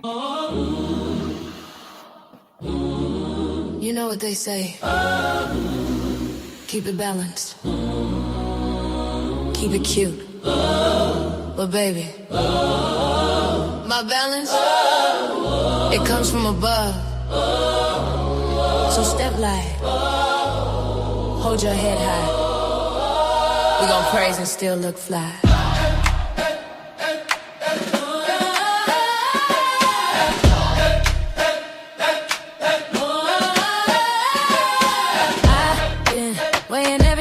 You know what they say. Keep it balanced. Keep it cute. But baby, my balance, it comes from above. So step light. Hold your head high. We gon' praise and still look fly.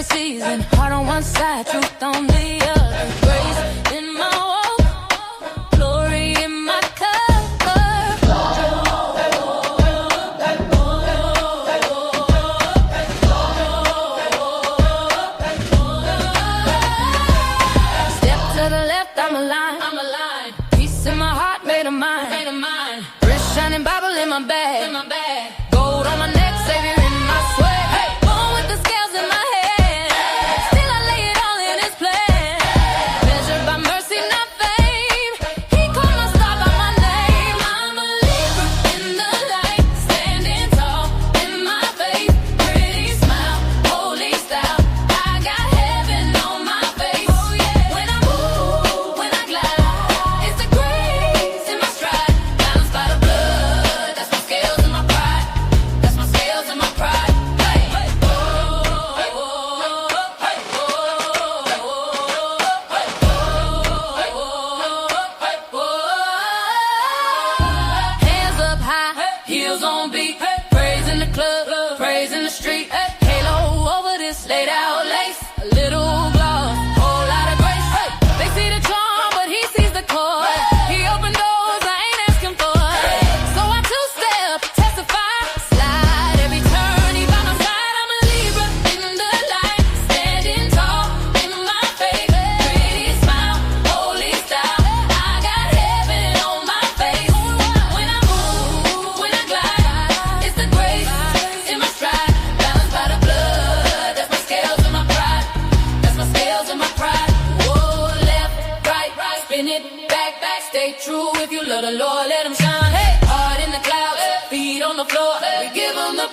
Season, heart on one side, truth on the other. Grace in my walk, glory in my cover. Step to the left, I'm aligned. Peace in my heart, made of mine. Wrist shining, Bible in my bag. Gold on my neck, Savior in my sweat. Born with the scales in my head.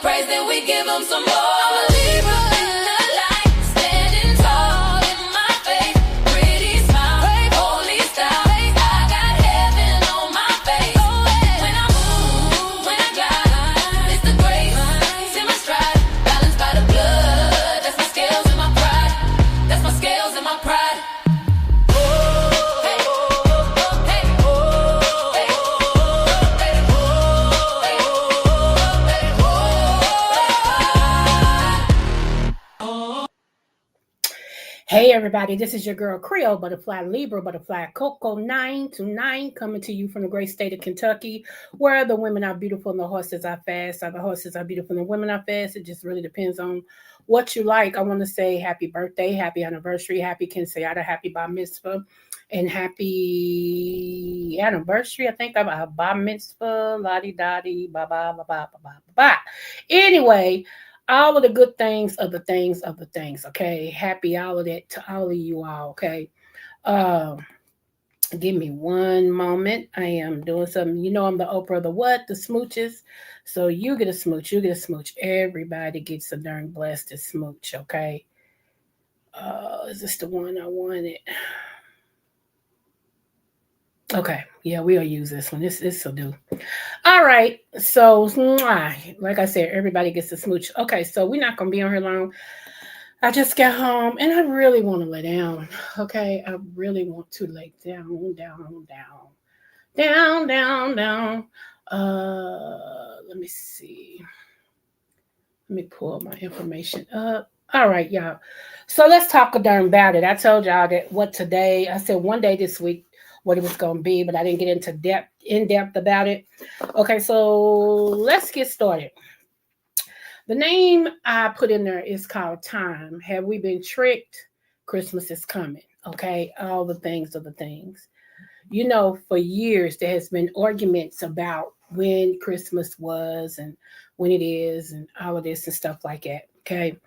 Praise, then we give them some more. I'm a Libra in the light, standing tall in my faith, pretty smile, holy style. I got heaven on my face. When I move, when I glide, it's the grace in my stride, balanced by the blood. That's my scales and my pride. That's my scales and my pride. Hey everybody, this is your girl Creole Butterfly Libra Butterfly Coco 929 coming to you from the great state of Kentucky, where the women are beautiful and the horses are fast. Or the horses are beautiful and the women are fast. It just really depends on what you like. I want to say happy birthday, happy anniversary, happy quinceañera, happy bar mitzvah, and happy anniversary. I think I'm a bar mitzvah, la-di-da-di, ba-ba. Anyway, all of the good things of the things, okay? Happy all of that to all of you all, okay? Give me one moment. I am doing something. You know I'm the Oprah of the what? The smooches. So you get a smooch. Everybody gets a darn blessed smooch, okay? Is this the one I wanted? Okay, yeah, we'll use this one. This will do. All right, so like I said, everybody gets a smooch. Okay, so we're not gonna be on here long. I just got home and I really want to lay down. Okay, I really want to lay down. Let me see. Let me pull my information up. All right, y'all. So let's talk a darn about it. I told y'all that what today. I said one day this week what it was going to be, but I didn't get into in depth about it. Okay, so let's get started. The name I put in there is called Time. Have we been tricked? Christmas is coming. Okay, all the things of the things. You know, for years there has been arguments about when Christmas was and when it is and all of this and stuff like that. Okay,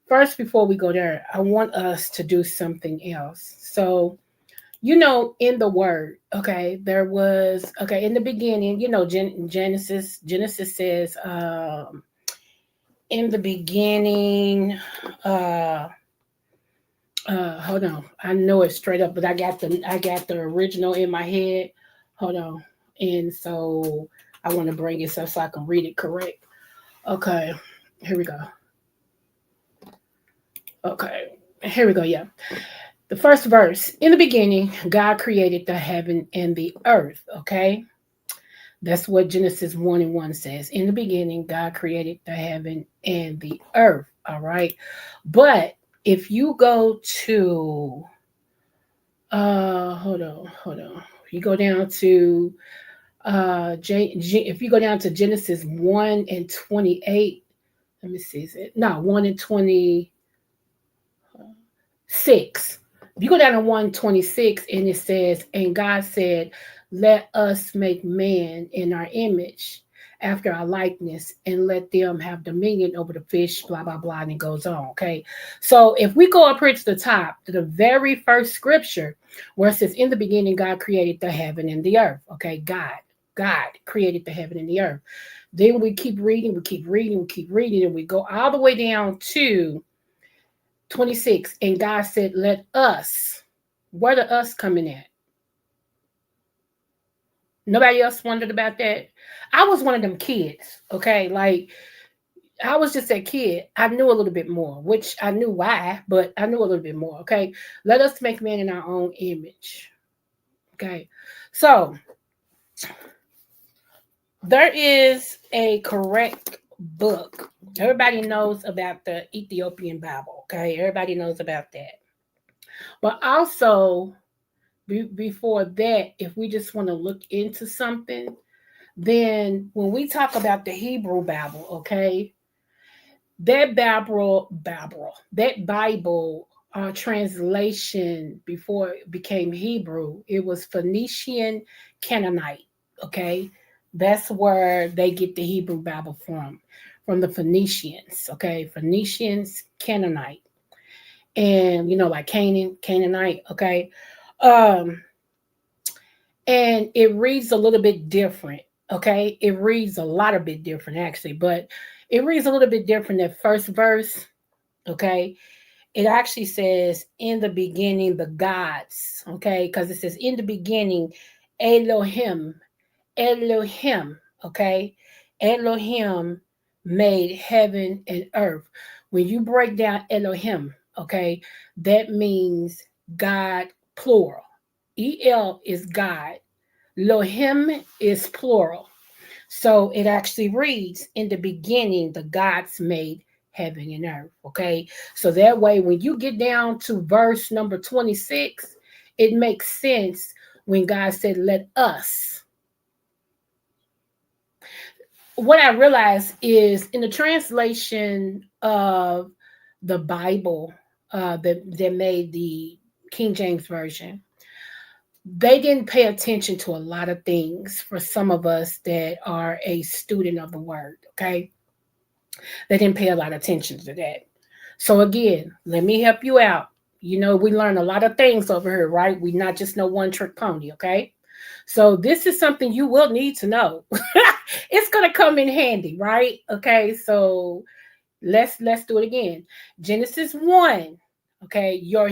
first, before we go there, I want us to do something else. So in the word, okay, there was, okay, in the beginning, Genesis says, in the beginning, uh, hold on, I know it straight up, but I got the original in my head. Hold on, and so I want to bring it up so I can read it correct. Okay, here we go. Okay, here we go. Yeah, the first verse. In the beginning, God created the heaven and the earth. Okay, that's what Genesis 1 and 1 says. In the beginning, God created the heaven and the earth. All right. But if you go to, hold on. You go down to, if you go down to Genesis 1 and 28, let me see, is it? No, 1 and 26. If you go down to 126 and it says, and God said, let us make man in our image after our likeness and let them have dominion over the fish, blah, blah, blah, and it goes on. Okay. So if we go up here to the top, to the very first scripture where it says, in the beginning, God created the heaven and the earth. Okay. God created the heaven and the earth. Then we keep reading, and we go all the way down to 26. And God said, let us, where the us coming at? Nobody else wondered about that. I was one of them kids, okay? Like, I was just that kid. I knew a little bit more, which I knew why, but I knew a little bit more, okay? Let us make man in our own image, okay? So, there is a correct book. Everybody knows about the Ethiopian Bible, okay? Everybody knows about that. But also, before that, if we just want to look into something, then when we talk about the Hebrew Bible, okay, that Bible translation before it became Hebrew, it was Phoenician Canaanite, okay? That's where they get the Hebrew Bible from the Phoenicians, okay? Phoenicians, Canaanite, and like Canaanite, okay? Um, and it reads a little bit different. Okay, it reads a lot of bit different actually, but it reads a little bit different. That first verse, okay, it actually says in the beginning the gods, okay, because it says in the beginning Elohim, Elohim, okay, Elohim made heaven and earth. When you break down Elohim, okay, that means God plural. El is God. Lohim is plural. So it actually reads, in the beginning, the gods made heaven and earth. Okay. So that way, when you get down to verse number 26, it makes sense when God said, let us. What I realized is in the translation of the Bible that made the King James Version, they didn't pay attention to a lot of things for some of us that are a student of the word, okay? They didn't pay a lot of attention to that. So again, let me help you out. We learn a lot of things over here, right? We not just know one trick pony, okay? So this is something you will need to know. It's gonna come in handy, right? Okay, so let's do it again. Genesis 1. Okay, your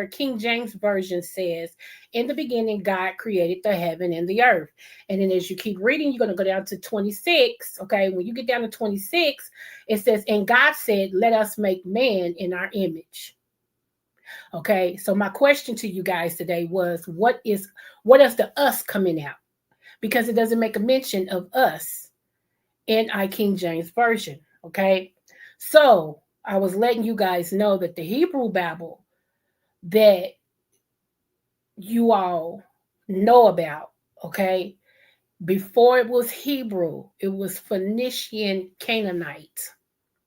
King James version says, "In the beginning, God created the heaven and the earth." And then as you keep reading, you're gonna go down to 26. Okay, when you get down to 26, it says, "And God said, let us make man in our image." Okay, so my question to you guys today was, what is the us coming out? Because it doesn't make a mention of us in our King James version. Okay, so I was letting you guys know that the Hebrew Bible that you all know about, okay, before it was Hebrew, it was Phoenician Canaanite.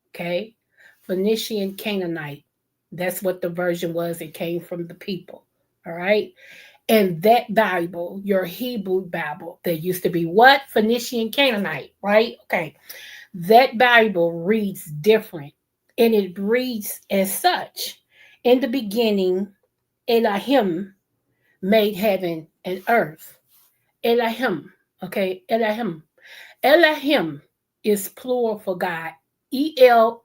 Okay, Phoenician Canaanite. That's what the version was. It came from the people. All right. And that Bible, your Hebrew Bible, that used to be what? Phoenician Canaanite, right? Okay. That Bible reads different, and it reads as such. In the beginning, Elohim, made heaven and earth. Elohim. Okay, Elohim. Elohim is plural for God. El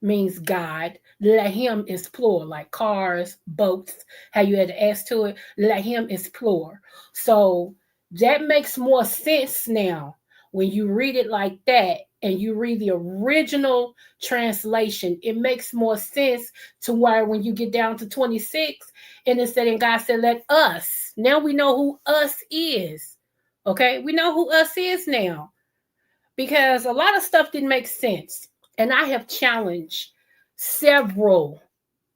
means God. Lahim is plural, like cars, boats, how you had to S to it. Lahim is plural. So that makes more sense now when you read it like that and you read the original translation. It makes more sense to where when you get down to 26 and it said, and God said, let us. Now we know who us is. Okay, we know who us is now because a lot of stuff didn't make sense. And I have challenged several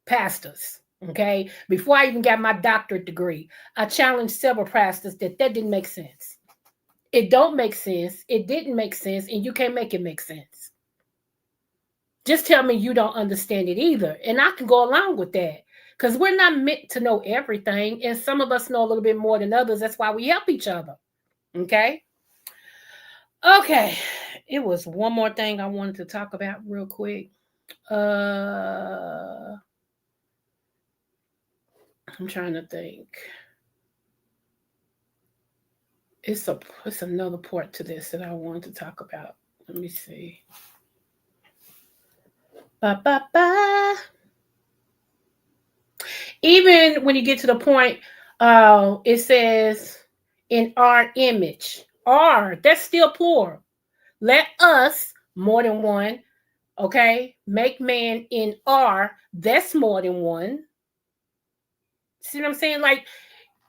pastors. Okay, before I even got my doctorate degree, I challenged several pastors that didn't make sense. It don't make sense. It didn't make sense, and you can't make it make sense. Just tell me you don't understand it either, and I can go along with that because we're not meant to know everything, and some of us know a little bit more than others. That's why we help each other. Okay. Okay, it was one more thing I wanted to talk about real quick. I'm trying to think. It's another part to this that I wanted to talk about. Let me see. Ba, ba, ba. Even when you get to the point, it says in our image. R, that's still plural. Let us, more than one, okay, make man in R, that's more than one. See what I'm saying? Like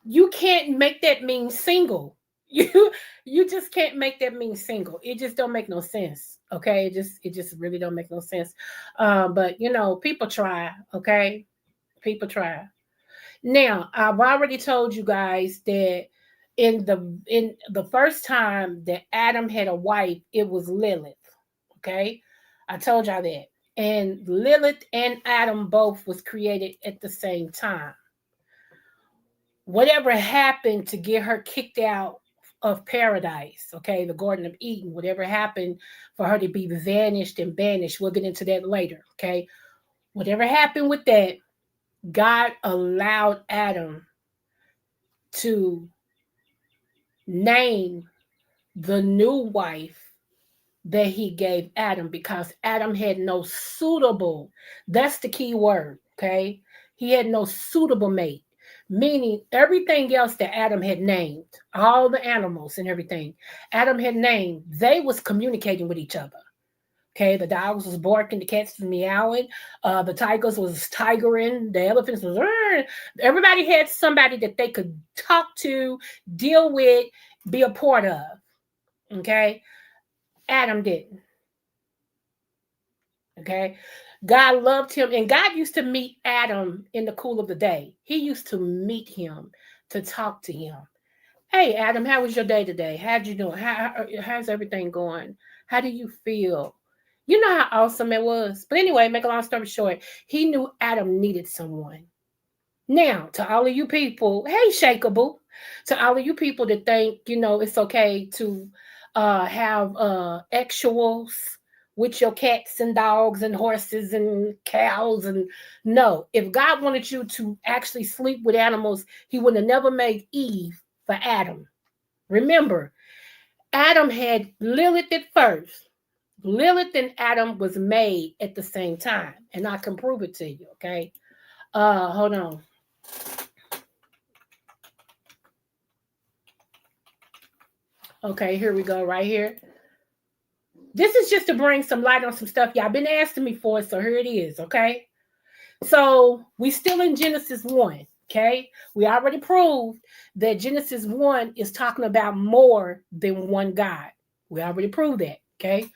you can't make that mean single. You just can't make that mean single. It just don't make no sense. Okay, it just really don't make no sense. But people try. Okay, people try. Now I've already told you guys that in the first time that Adam had a wife, it was Lilith. Okay, I told y'all that. And Lilith and Adam both was created at the same time. Whatever happened to get her kicked out of paradise, okay, the Garden of Eden, whatever happened for her to be vanished and banished, we'll get into that later, okay? Whatever happened with that, God allowed Adam to name the new wife that he gave Adam because Adam had no suitable, that's the key word, okay? He had no suitable mate, meaning everything else that Adam had named, all the animals and everything Adam had named, they was communicating with each other. Okay, the dogs was barking, the cats was meowing, the tigers was tigering, the elephants was. Everybody had somebody that they could talk to, deal with, be a part of. Okay, Adam didn't. Okay, God loved him, and God used to meet Adam in the cool of the day. He used to meet him to talk to him. Hey, Adam, how was your day today? How'd you doing? How's everything going? How do you feel? You know how awesome it was. But anyway, make a long story short, he knew Adam needed someone. Now, to all of you people, hey, Shakeable, to all of you people that think, it's okay to have actuals with your cats and dogs and horses and cows. And no, if God wanted you to actually sleep with animals, he would have never made Eve for Adam. Remember, Adam had Lilith at first. Lilith and Adam was made at the same time, and I can prove it to you. Okay, hold on. Okay, here we go. Right here. This is just to bring some light on some stuff y'all been asking me for, so here it is. Okay, so we still in Genesis 1. Okay, we already proved that Genesis 1 is talking about more than one God. We already proved that. Okay,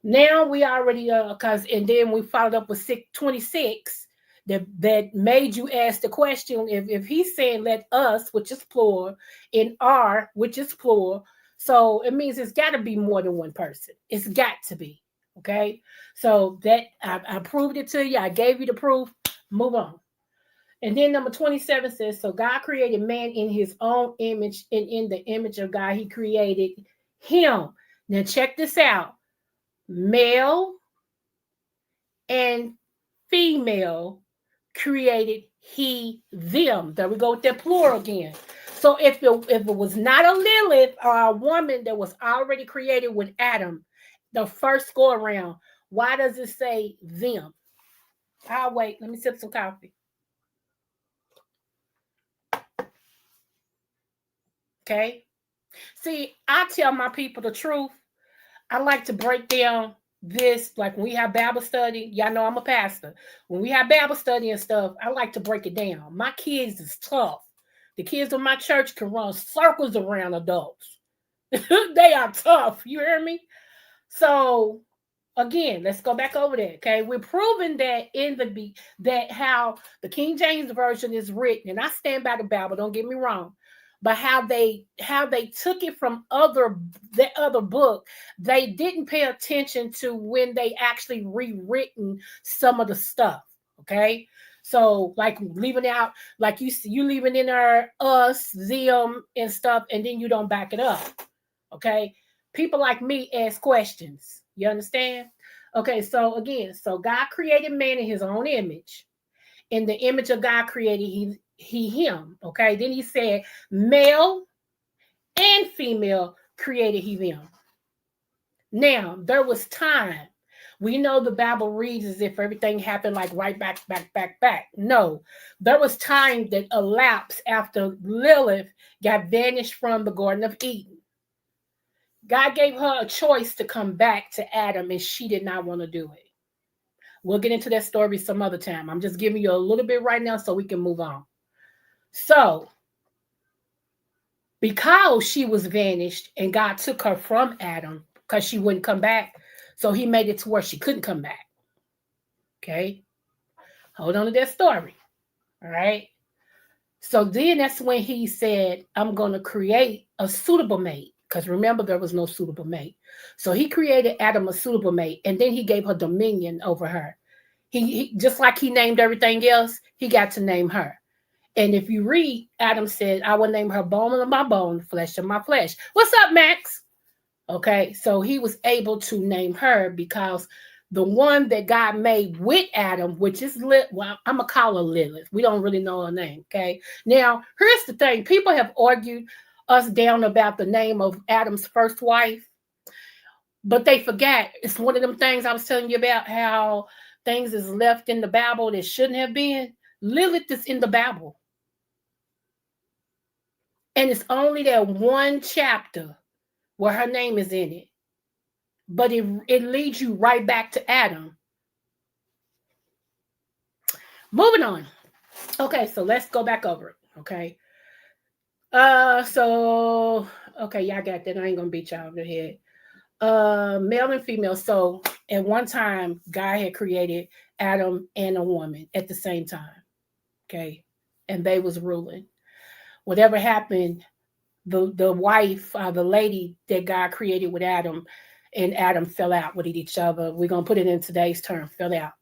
now we already and then we followed up with 626 that made you ask the question if he's saying let us, which is plural, in R, which is plural, so it means it's got to be more than one person. It's got to be. Okay, so that I proved it to you. I gave you the proof. Move on. And then number 27 says, so God created man in his own image, and in the image of God he created him. Now check this out. Male and female created he, them. There we go with that plural again. So if it was not a Lilith or a woman that was already created with Adam, the first go around, why does it say them? I'll wait. Let me sip some coffee. Okay. See, I tell my people the truth. I like to break down this, like when we have Bible study. Y'all know I'm a pastor. When we have Bible study and stuff, I like to break it down. My kids is tough. The kids in my church can run circles around adults. They are tough. You hear me? So again, let's go back over there. Okay, we're proving that in that how the King James version is written, and I stand by the Bible. Don't get me wrong, but how they took it from the other book, they didn't pay attention to when they actually rewritten some of the stuff. Okay. So, like leaving out, like you leaving in there us, them, and stuff, and then you don't back it up. Okay. People like me ask questions. You understand? Okay. So again, so God created man in his own image. In the image of God created him. Okay. Then he said, male and female created he them. Now, there was time. We know the Bible reads as if everything happened like right back. No, there was time that elapsed after Lilith got vanished from the Garden of Eden. God gave her a choice to come back to Adam, and she did not want to do it. We'll get into that story some other time. I'm just giving you a little bit right now so we can move on. So, because she was vanished and God took her from Adam because she wouldn't come back, so he made it to where she couldn't come back. Okay? Hold on to that story. All right? So then that's when he said, I'm going to create a suitable mate. Because remember, there was no suitable mate. So he created Adam a suitable mate, and then he gave her dominion over her. He just like he named everything else, he got to name her. And if you read, Adam said, I will name her bone of my bone, flesh of my flesh. What's up, Max? Okay, so he was able to name her because the one that God made with Adam, which is well, I'm gonna call her Lilith. We don't really know her name. Okay. Now, here's the thing: people have argued us down about the name of Adam's first wife, but they forgot it's one of them things I was telling you about how things is left in the Bible that shouldn't have been. Lilith is in the Bible, and it's only that one chapter where her name is in it. But it leads you right back to Adam. Moving on. Okay, so let's go back over it. Okay. Okay, y'all got that. I ain't gonna beat y'all over the head. Male and female. So at one time, God had created Adam and a woman at the same time. Okay. And they was ruling. Whatever happened, the wife, the lady that God created with Adam and Adam fell out with each other. We're going to put it in today's term, fell out.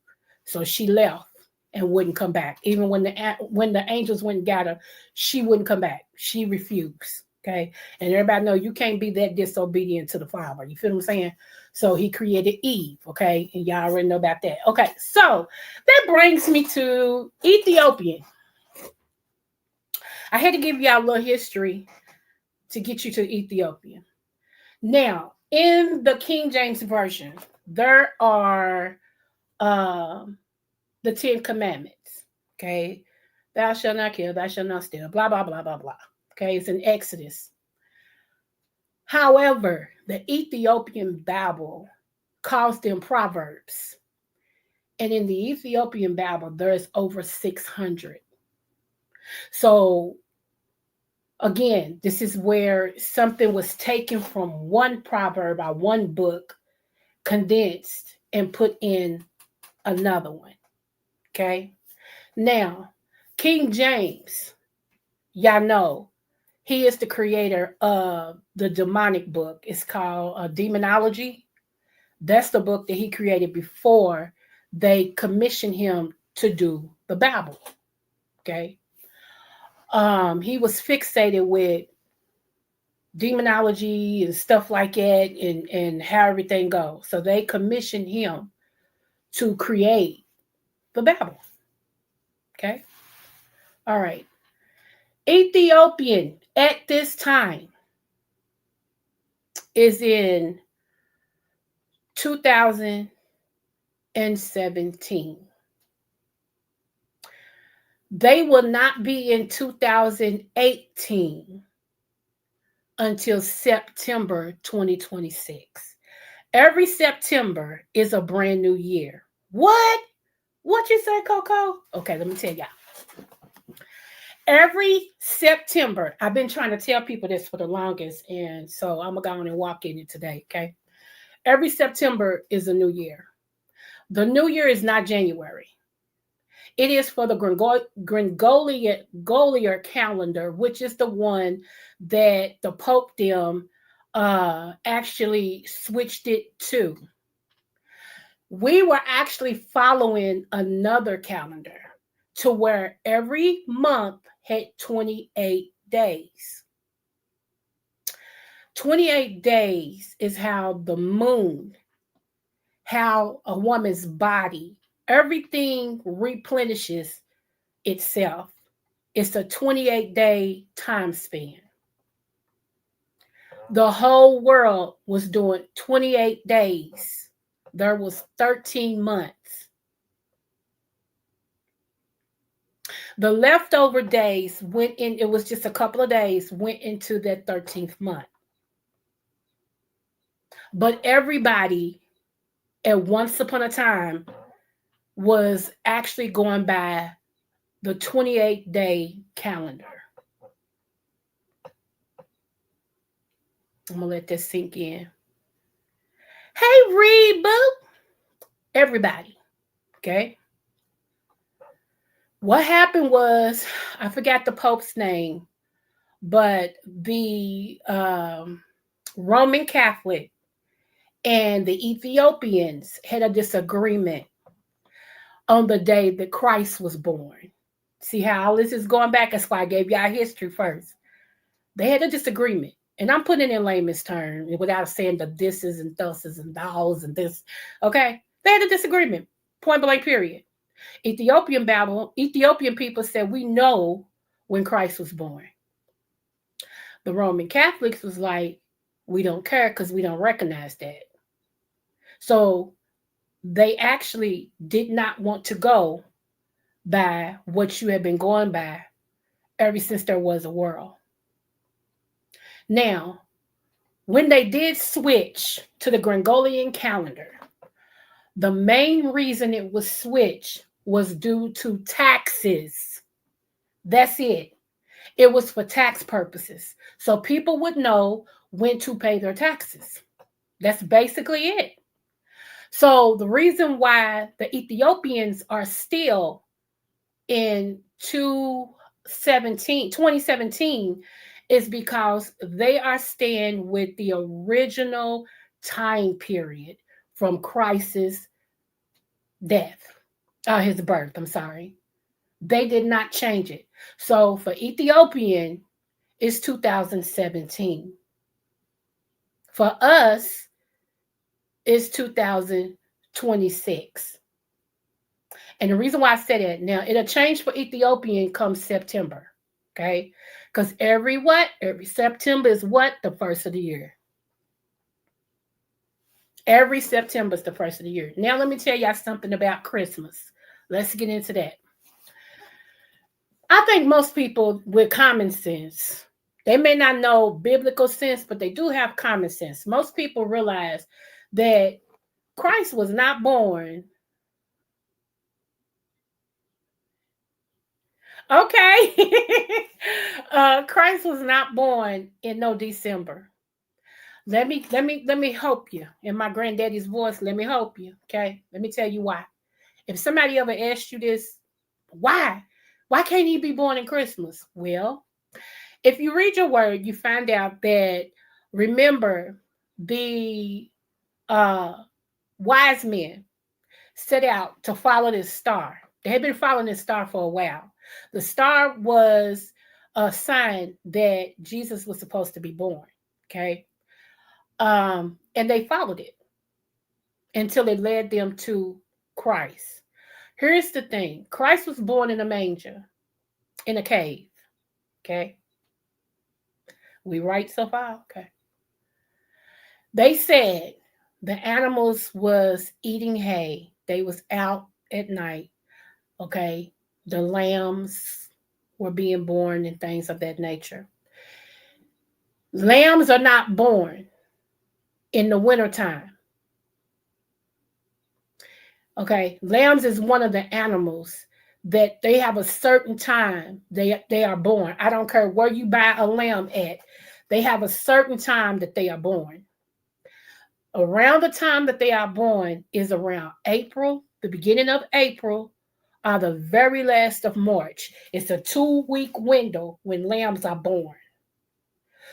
So she left and wouldn't come back. Even when the angels went and got her, she wouldn't come back. She refused. Okay. And everybody know you can't be that disobedient to the Father. You feel what I'm saying? So he created Eve. Okay. And y'all already know about that. Okay. So that brings me to Ethiopian. I had to give y'all a little history to get you to Ethiopian. Now, in the King James Version, there are the 10 Commandments. Okay. Thou shalt not kill, thou shalt not steal, blah, blah, blah, blah, blah. Okay. It's in Exodus. However, the Ethiopian Bible calls them Proverbs. And in the Ethiopian Bible, there's over 600. So, again, this is where something was taken from one proverb or one book, condensed, and put in another one. Okay. Now, King James, y'all know, he is the creator of the demonic book. It's called Demonology. That's the book that he created before they commissioned him to do the Bible. Okay. He was fixated with demonology and stuff like that and how everything goes. So they commissioned him to create the Bible. Okay. All right. Ethiopian at this time is in 2017. They will not be in 2018 until September 2026. Every September is a brand new year. What? What you say, Coco? Okay, let me tell y'all. Every September, I've been trying to tell people this for the longest, and so I'm gonna go on and walk in it today. Okay, every September is a new year. The new year is not January. It is for the Gregorian calendar, which is the one that the Pope them actually switched it to. We were actually following another calendar to where every month had 28 days. 28 days is how the moon, how a woman's body, everything replenishes itself. It's a 28-day time span. The whole world was doing 28 days. There was 13 months. The leftover days went in, it was just a couple of days, went into that 13th month. But everybody at once upon a time was actually going by the 28-day calendar. I'm going to let this sink in. Hey, Reboot. Everybody. Okay. What happened was, I forgot the Pope's name, but the Roman Catholic and the Ethiopians had a disagreement on the day that Christ was born. See how all this is going back? That's why I gave y'all history first. They had a disagreement. And I'm putting it in layman's terms without saying the thises and thuses and thous and this. Okay? They had a disagreement. Point blank, period. Ethiopian people said, we know when Christ was born. The Roman Catholics was like, we don't care because we don't recognize that. So they actually did not want to go by what you have been going by ever since there was a world. Now, when they did switch to the Gregorian calendar, the main reason it was switched was due to taxes. That's it. It was for tax purposes. So people would know when to pay their taxes. That's basically it. So the reason why the Ethiopians are still in 2017 is because they are staying with the original time period from Christ's death, his birth, I'm sorry. They did not change it. So for Ethiopian, it's 2017. For us, it's 2026. And the reason why I said it, now it'll change for Ethiopian come September. Okay? Because every September is what? The first of the year. Every September is the first of the year. Now let me tell y'all something about Christmas. Let's get into that. I think most people with common sense, they may not know biblical sense, but they do have common sense. Most people realize that Christ was not born. Okay. Christ was not born in no December. Let me help you. In my granddaddy's voice, let me help you. Okay. Let me tell you why. If somebody ever asked you this, why? Why can't he be born in Christmas? Well, if you read your word, you find out that, remember, the wise men set out to follow this star. They had been following this star for a while. The star was a sign that Jesus was supposed to be born. Okay. And they followed it until it led them to Christ. Here's the thing. Christ was born in a manger. in a cave. Okay. We right so far? Okay. They said the animals was eating hay. They was out at night. Okay. The lambs were being born and things of that nature. Lambs are not born in the wintertime. Okay. Lambs is one of the animals that they have a certain time they are born. I don't care where you buy a lamb at. They have a certain time that they are born. Around the time that they are born is around April, the beginning of April, or the very last of March. It's a 2-week window when lambs are born.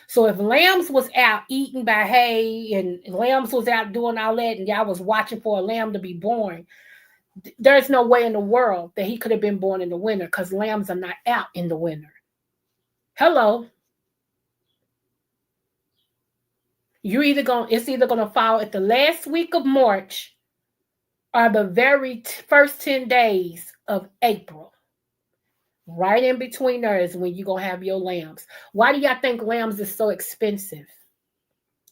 So if lambs was out eating by hay and lambs was out doing all that and y'all was watching for a lamb to be born, there's no way in the world that he could have been born in the winter because lambs are not out in the winter. Hello. It's either gonna fall at the last week of March or the very first 10 days of April. Right in between there is when you're going to have your lambs. Why do y'all think lambs is so expensive?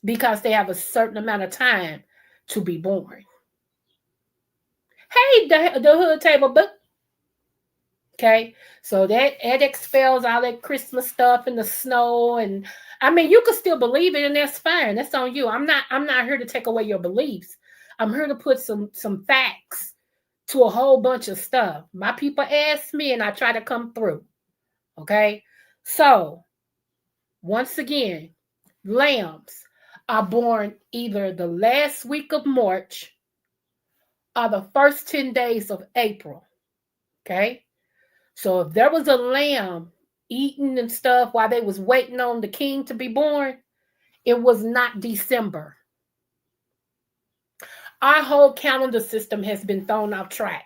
Because they have a certain amount of time to be born. Hey, the hood table book. Okay, so that expels all that Christmas stuff and the snow, and I mean you could still believe it, and that's fine. That's on you. I'm not here to take away your beliefs. I'm here to put some facts to a whole bunch of stuff. My people ask me, and I try to come through. Okay, so once again, lambs are born either the last week of March or the first 10 days of April. Okay. So if there was a lamb eating and stuff while they was waiting on the king to be born, it was not December. Our whole calendar system has been thrown off track.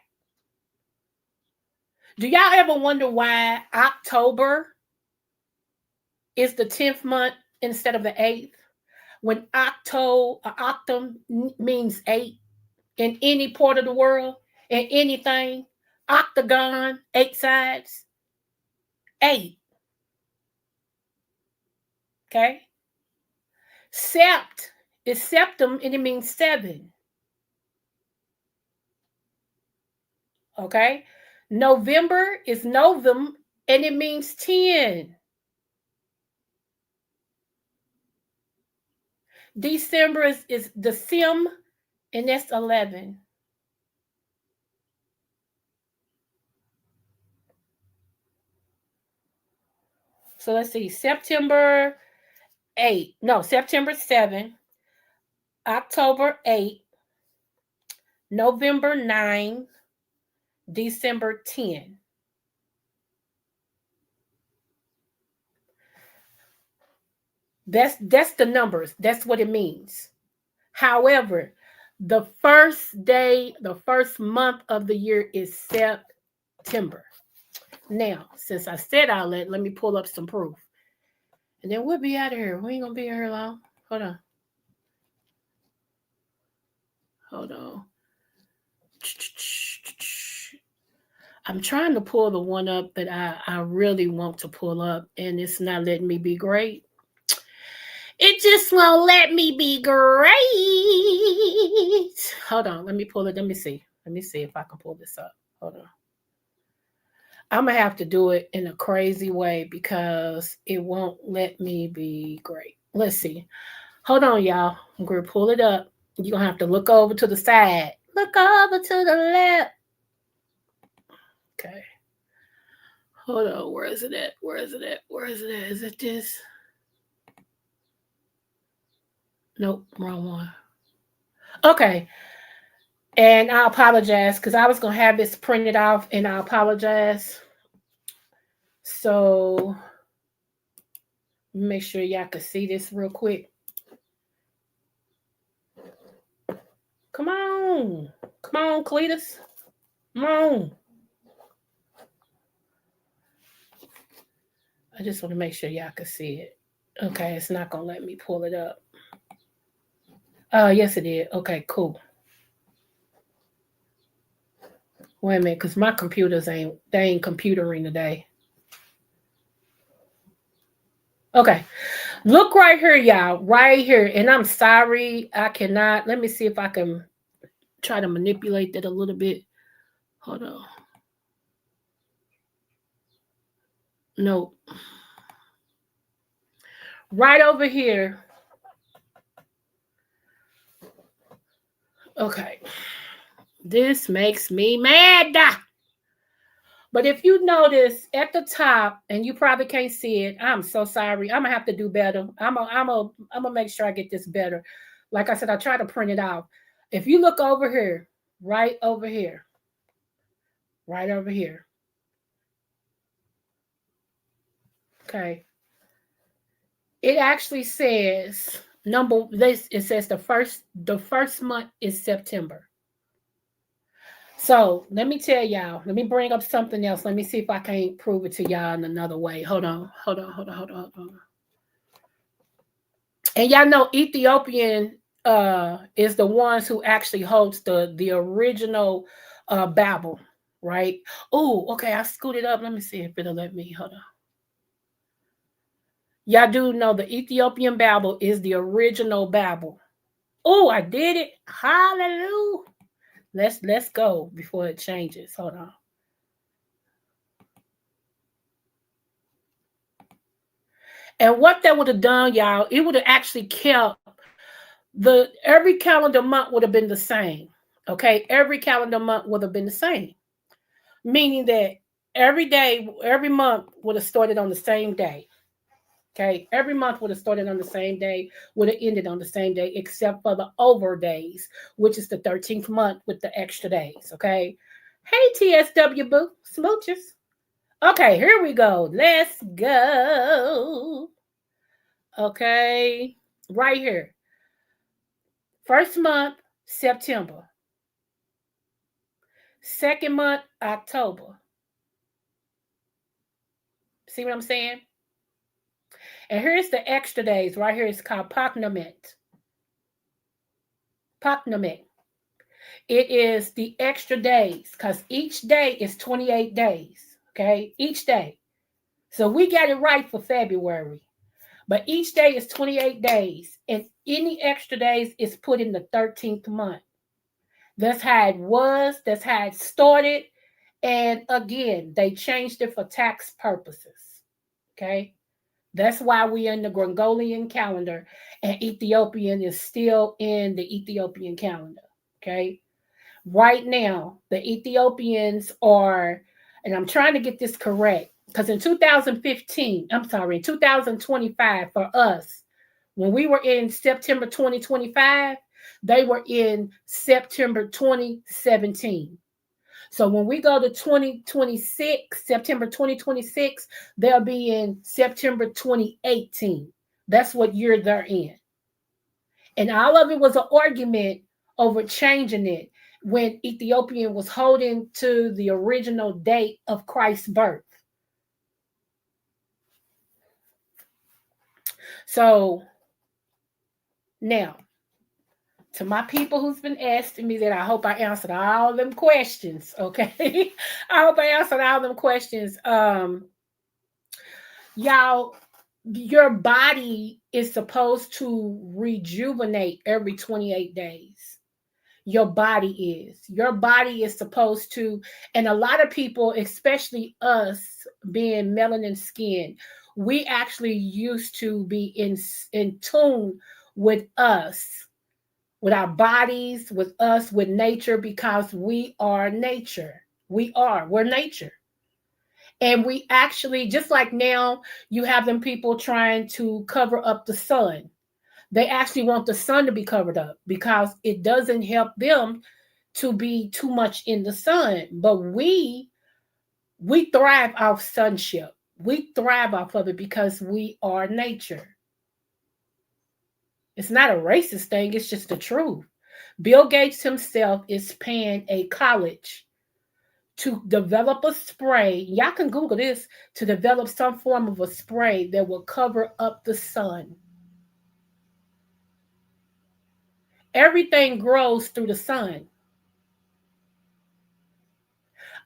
Do y'all ever wonder why October is the 10th month instead of the 8th? When octum means 8 in any part of the world, in anything, octagon, 8 sides, 8. Okay. Sept is septum and it means 7. Okay. November is novum and it means 10. December is the sim and that's 11. So let's see, September 8. No, September 7, October 8, November 9, December 10. That's the numbers. That's what it means. However, the first month of the year is September. Now, since I said all that, let me pull up some proof. And then we'll be out of here. We ain't gonna be here long. Hold on. Hold on. I'm trying to pull the one up that I really want to pull up, and it's not letting me be great. It just won't let me be great. Hold on. Let me pull it. Let me see. Let me see if I can pull this up. Hold on. I'm going to have to do it in a crazy way because it won't let me be great. Let's see. Hold on, y'all. I'm going to pull it up. You're going to have to look over to the side. Look over to the left. Okay. Hold on. Where is it at? Where is it at? Where is it at? Is it this? Nope, wrong one. Okay. And I apologize because I was going to have this printed off and I apologize. So make sure y'all can see this real quick. Come on. Come on, Cletus. Come on. I just want to make sure y'all can see it. Okay, it's not going to let me pull it up. Yes, it did. Okay, cool. Wait a minute, because my computers ain't computering today. Okay. Look right here, y'all. Right here. And I'm sorry. I cannot. Let me see if I can try to manipulate that a little bit. Hold on. No. Right over here. Okay. This makes me mad. But if you notice at the top, and you probably can't see it, I'm so sorry. I'm gonna have to do better. I'm gonna make sure I get this better. Like I said, I try to print it out. If you look over here, right over here, right over here, okay, it actually says number. This it says the first month is September. So let me tell y'all. Let me bring up something else. Let me see if I can't prove it to y'all in another way. Hold on, hold on, hold on, hold on, hold on. And y'all know Ethiopian is the ones who actually holds the original Bible, right? Oh, okay, I scooted up. Let me see if it'll let me. Hold on. Y'all do know the Ethiopian Bible is the original Bible. Oh, I did it. Hallelujah. Let's go before it changes. Hold on. And what that would have done, y'all, it would have actually kept the every calendar month would have been the same. Okay, every calendar month would have been the same, meaning that every day, every month would have started on the same day. Okay, every month would have started on the same day, would have ended on the same day, except for the over days, which is the 13th month with the extra days. Okay, hey TSW boo, smooches. Okay, here we go. Let's go. Okay, right here. First month, September. Second month, October. See what I'm saying? And here's the extra days. Right here it's called Paknamet. Paknamet. It is the extra days because each day is 28 days. Okay? Each day. So we got it right for February. But each day is 28 days. And any extra days is put in the 13th month. That's how it was. That's how it started. And again, they changed it for tax purposes. Okay? That's why we are in the Gregorian calendar and Ethiopian is still in the Ethiopian calendar. Okay. Right now, the Ethiopians are, and I'm trying to get this correct, because in 2015, I'm sorry, in 2025 for us, when we were in September 2025, they were in September 2017. So when we go to 2026, September 2026, they'll be in September 2018. That's what year they're in. And all of it was an argument over changing it when Ethiopian was holding to the original date of Christ's birth. So now, to my people who's been asking me that, I hope I answered all them questions. Okay. I hope I answered all them questions. Y'all, your body is supposed to rejuvenate every 28 days. Your body is supposed to, and a lot of people, especially us being melanin skin, we actually used to be in tune with us, with our bodies, with us, with nature, because we are nature. We're nature. And we actually, just like now, you have them people trying to cover up the sun. They actually want the sun to be covered up because it doesn't help them to be too much in the sun. But we thrive off sunship. We thrive off of it because we are nature. It's not a racist thing, it's just the truth. Bill Gates himself is paying a college to develop a spray. Y'all can Google this, to develop some form of a spray that will cover up the sun. Everything grows through the sun.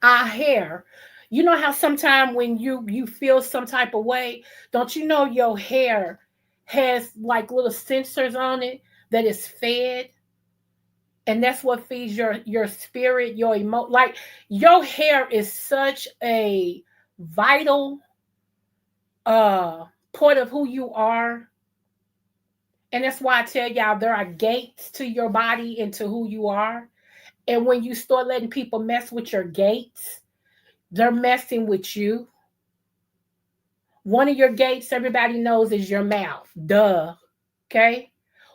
Our hair. You know how sometimes when you feel some type of way, don't you know your hair has like little sensors on it that is fed, and that's what feeds your spirit, your like your hair is such a vital part of who you are. And that's why I tell y'all there are gates to your body and to who you are. And when you start letting people mess with your gates, they're messing with you. One of your gates, everybody knows, is your mouth. Duh. Okay.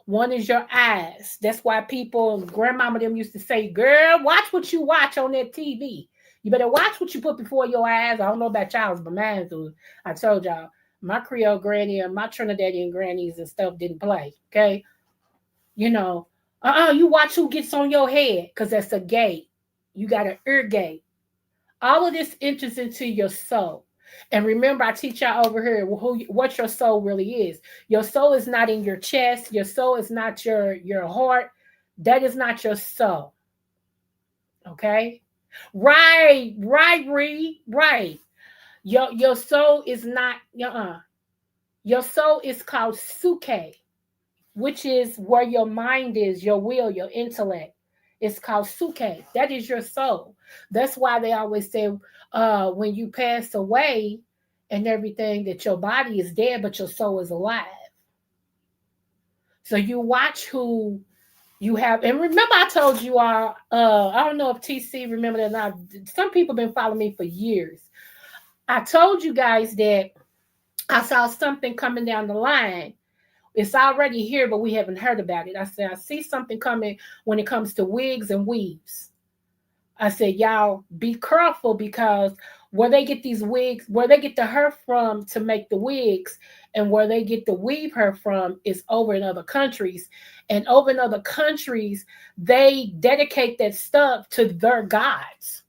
One is your eyes. That's why people, grandmama them used to say, girl, watch what you watch on that TV. You better watch what you put before your eyes. I don't know about y'all's, but mine do. I told y'all, my Creole granny and my Trinidadian grannies and stuff didn't play. Okay. You know, you watch who gets on your head because that's a gate. You got an ear gate. All of this enters into your soul. And remember, I teach y'all over here what your soul really is. Your soul is not in your chest. Your soul is not your heart. That is not your soul. Okay? Right. Your soul is not, your soul is called suke, which is where your mind is, your will, your intellect. It's called suke. That is your soul. That's why they always say when you pass away and everything, that your body is dead, but your soul is alive. So you watch who you have. And remember, I told you all, I don't know if TC remembered or not. Some people have been following me for years. I told you guys that I saw something coming down the line. It's already here, but we haven't heard about it. I said, I see something coming when it comes to wigs and weaves. I said, y'all be careful because where they get these wigs, where they get the hair from to make the wigs, and where they get the weave hair from is over in other countries. And over in other countries, they dedicate that stuff to their gods.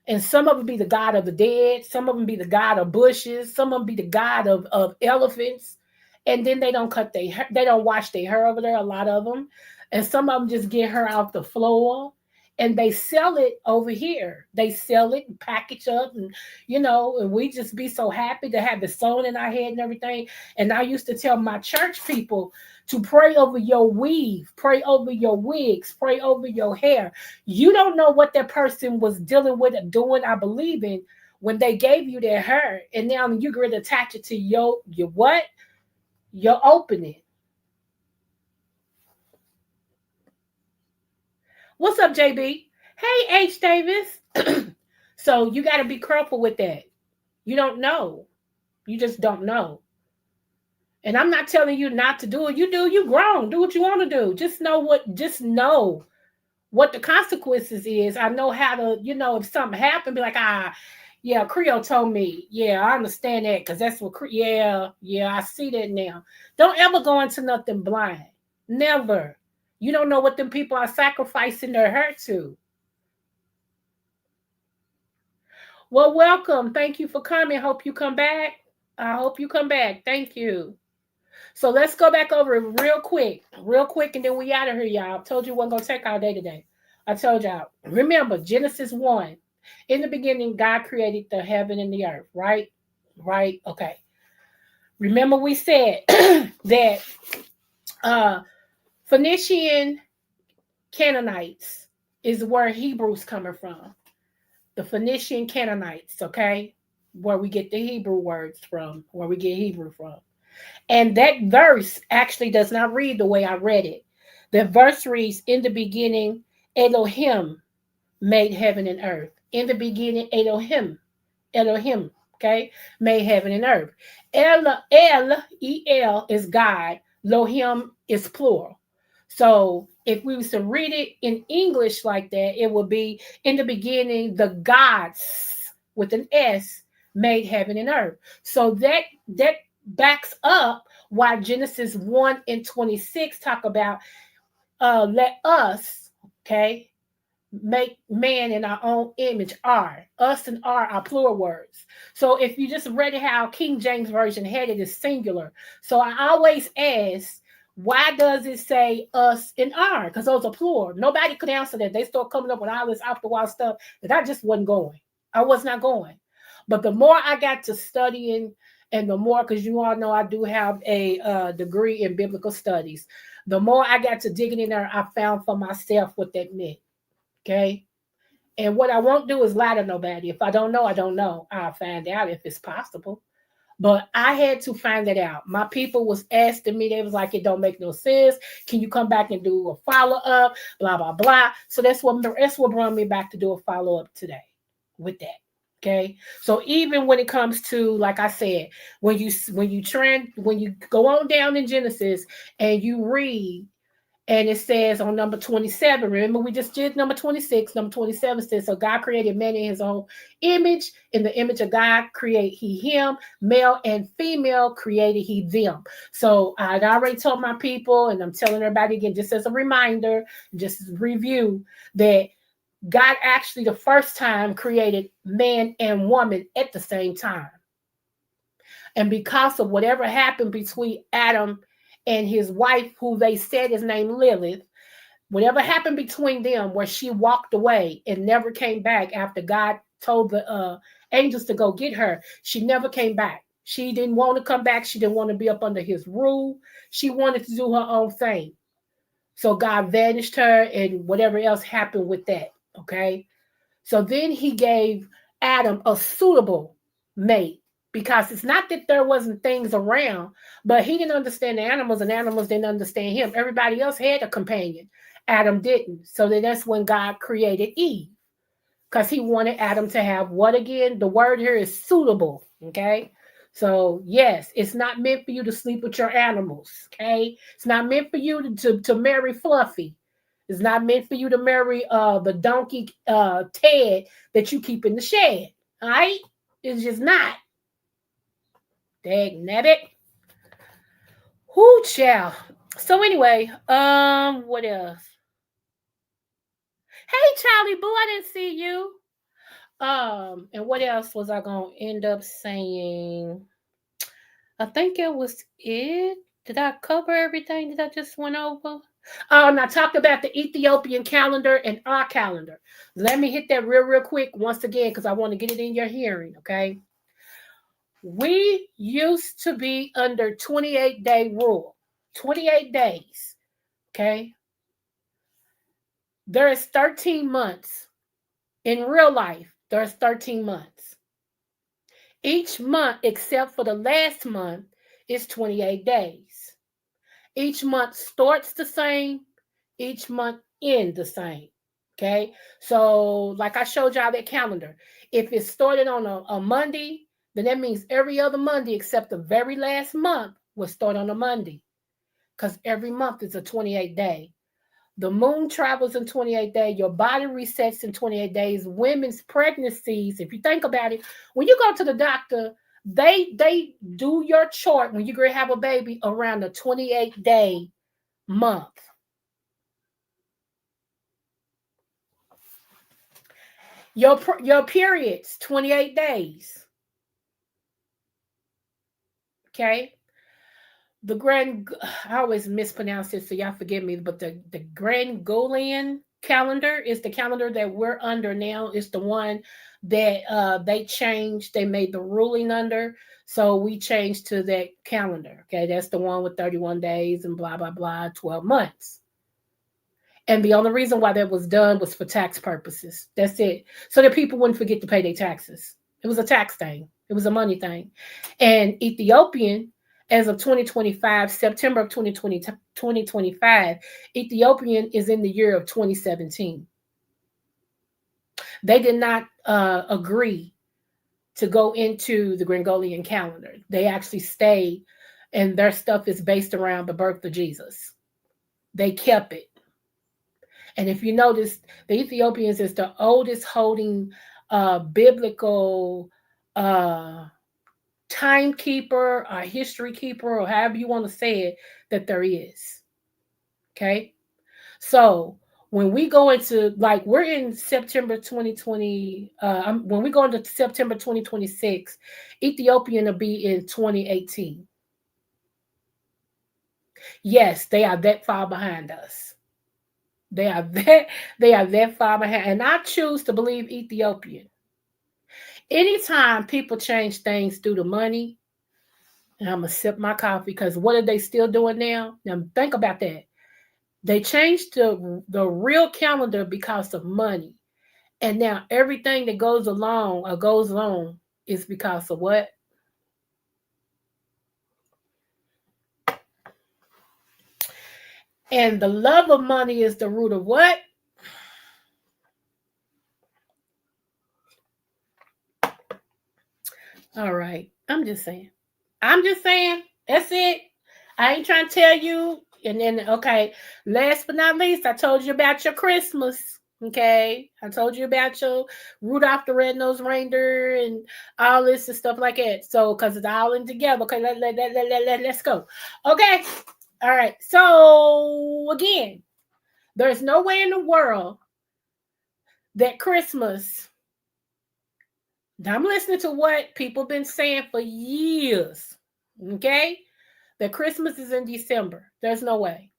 And some of them be the god of the dead, some of them be the god of bushes, some of them be the god of elephants. And then they don't cut their hair, they don't wash their hair over there, a lot of them. And some of them just get her off the floor and they sell it over here. They sell it and package up, and and we just be so happy to have it sewn in our head and everything. And I used to tell my church people to pray over your weave, pray over your wigs, pray over your hair. You don't know what that person was dealing with or doing, I believe in, when they gave you their hair. And now you get to attach it to your what? Your opening. What's up, JB? Hey, H. Davis. So you got to be careful with that. You don't know. You just don't know. And I'm not telling you not to do it. You do. You grown. Do what you want to do. Just know what. Just know what the consequences is. I know how to. If something happened, be like, yeah, Creole told me. Yeah, I understand that because that's what. Yeah, I see that now. Don't ever go into nothing blind. Never. You don't know what them people are sacrificing their hair to. Well, welcome. Thank you for coming. Hope you come back. I hope you come back. Thank you. So let's go back over it real quick, and then we out of here, y'all. I told you wasn't gonna take all day today. I told y'all. Remember Genesis 1. In the beginning, God created the heaven and the earth, right? Right? Okay. Remember we said that Phoenician Canaanites is where Hebrews coming from. The Phoenician Canaanites, okay? Where we get the Hebrew words from, where we get Hebrew from. And that verse actually does not read the way I read it. The verse reads, in the beginning, Elohim made heaven and earth. In the beginning, Elohim, okay, made heaven and earth. El is God. Lohim is plural. So if we was to read it in English like that, it would be, in the beginning, the gods with an S made heaven and earth. So that backs up why Genesis 1 and 26 talk about let us, okay, make man in our own image. Us and are plural words. So if you just read it how King James Version had it, is singular. So I always ask, why does it say us and are? Because those are plural. Nobody could answer that. They start coming up with all this off the wall stuff that I just wasn't going. I was not going. But the more I got to studying, and the more, because you all know I do have a degree in biblical studies, the more I got to digging in there, I found for myself what that meant. Okay. And what I won't do is lie to nobody. If I don't know, I don't know. I'll find out if it's possible. But I had to find it out. My people was asking me, they was like, it don't make no sense. Can you come back and do a follow-up? Blah, blah, blah. So that's what brought me back to do a follow-up today with that. Okay. So even when it comes to, like I said, when you go on down in Genesis and you read, and it says on number 27, remember we just did number 26, number 27 says, so God created man in his own image. In the image of God create he him, male and female created he them. So I'd already told my people, and I'm telling everybody again, just as a reminder, just as a review, that God actually the first time created man and woman at the same time. And because of whatever happened between Adam and his wife, who they said is named Lilith, whatever happened between them, where she walked away and never came back after God told the angels to go get her, she never came back. She didn't want to come back. She didn't want to be up under his rule. She wanted to do her own thing. So God vanished her, and whatever else happened with that. Okay. So then he gave Adam a suitable mate, because it's not that there wasn't things around, but he didn't understand the animals and animals didn't understand him. Everybody else had a companion. Adam didn't. So then that's when God created Eve, because he wanted Adam to have what again? The word here is suitable. Okay. So yes, it's not meant for you to sleep with your animals. Okay. It's not meant for you to marry Fluffy. It's not meant for you to marry the donkey Ted that you keep in the shed. All right? It's just not. Dag nabbit. Whoo child. So anyway, what else? Hey Charlie Boo, I didn't see you. And what else was I gonna end up saying? I think it was it. Did I cover everything that I just went over? Oh, and I talked about the Ethiopian calendar and our calendar. Let me hit that real quick once again, because I want to get it in your hearing, okay? We used to be under 28-day rule. 28 days, okay? There is 13 months. In real life, there's 13 months. Each month, except for the last month, is 28 days. Each month starts the same, each month ends the same. Okay. So, like I showed y'all that calendar. If it started on a Monday, then that means every other Monday except the very last month will start on a Monday, because every month is a 28 day. The moon travels in 28 days. Your body resets in 28 days. Women's pregnancies, if you think about it, when you go to the doctor, they do your chart when you're going to have a baby around the 28-day month. Your periods, 28 days. Okay. The grand, I always mispronounce it, so y'all forgive me, but the Gregorian calendar is the calendar that we're under now. It's the one that they changed, they made the ruling under. So we changed to that calendar. Okay, that's the one with 31 days and blah blah blah, 12 months. And the only reason why that was done was for tax purposes. That's it. So that people wouldn't forget to pay their taxes. It was a tax thing. It was a money thing. And Ethiopian, as of 2025, September of 2025, Ethiopian is in the year of 2017. They did not agree to go into the Gregorian calendar. They actually stayed, and their stuff is based around the birth of Jesus. They kept it. And if you notice, the Ethiopians is the oldest holding biblical timekeeper or history keeper, or however you want to say it, that there is. Okay. So when we go into, like, we're in September 2020, when we go into September 2026, Ethiopian will be in 2018. Yes, they are that far behind us. They are that far behind. And I choose to believe Ethiopian. Anytime people change things due to money, and I'm gonna sip my coffee because what are they still doing now? Now think about that. They changed the real calendar because of money. And now everything that goes along or goes on is because of what? And the love of money is the root of what? All right. I'm just saying. I'm just saying. That's it. I ain't trying to tell you. And then, okay, last but not least, I told you about your Christmas. Okay. I told you about your Rudolph the Red-Nosed Reindeer and all this and stuff like that. So, because it's all in together. Okay, let's go. Okay. All right. So, again, there's no way in the world that Christmas, I'm listening to what people been saying for years. Okay? That Christmas is in December. There's no way.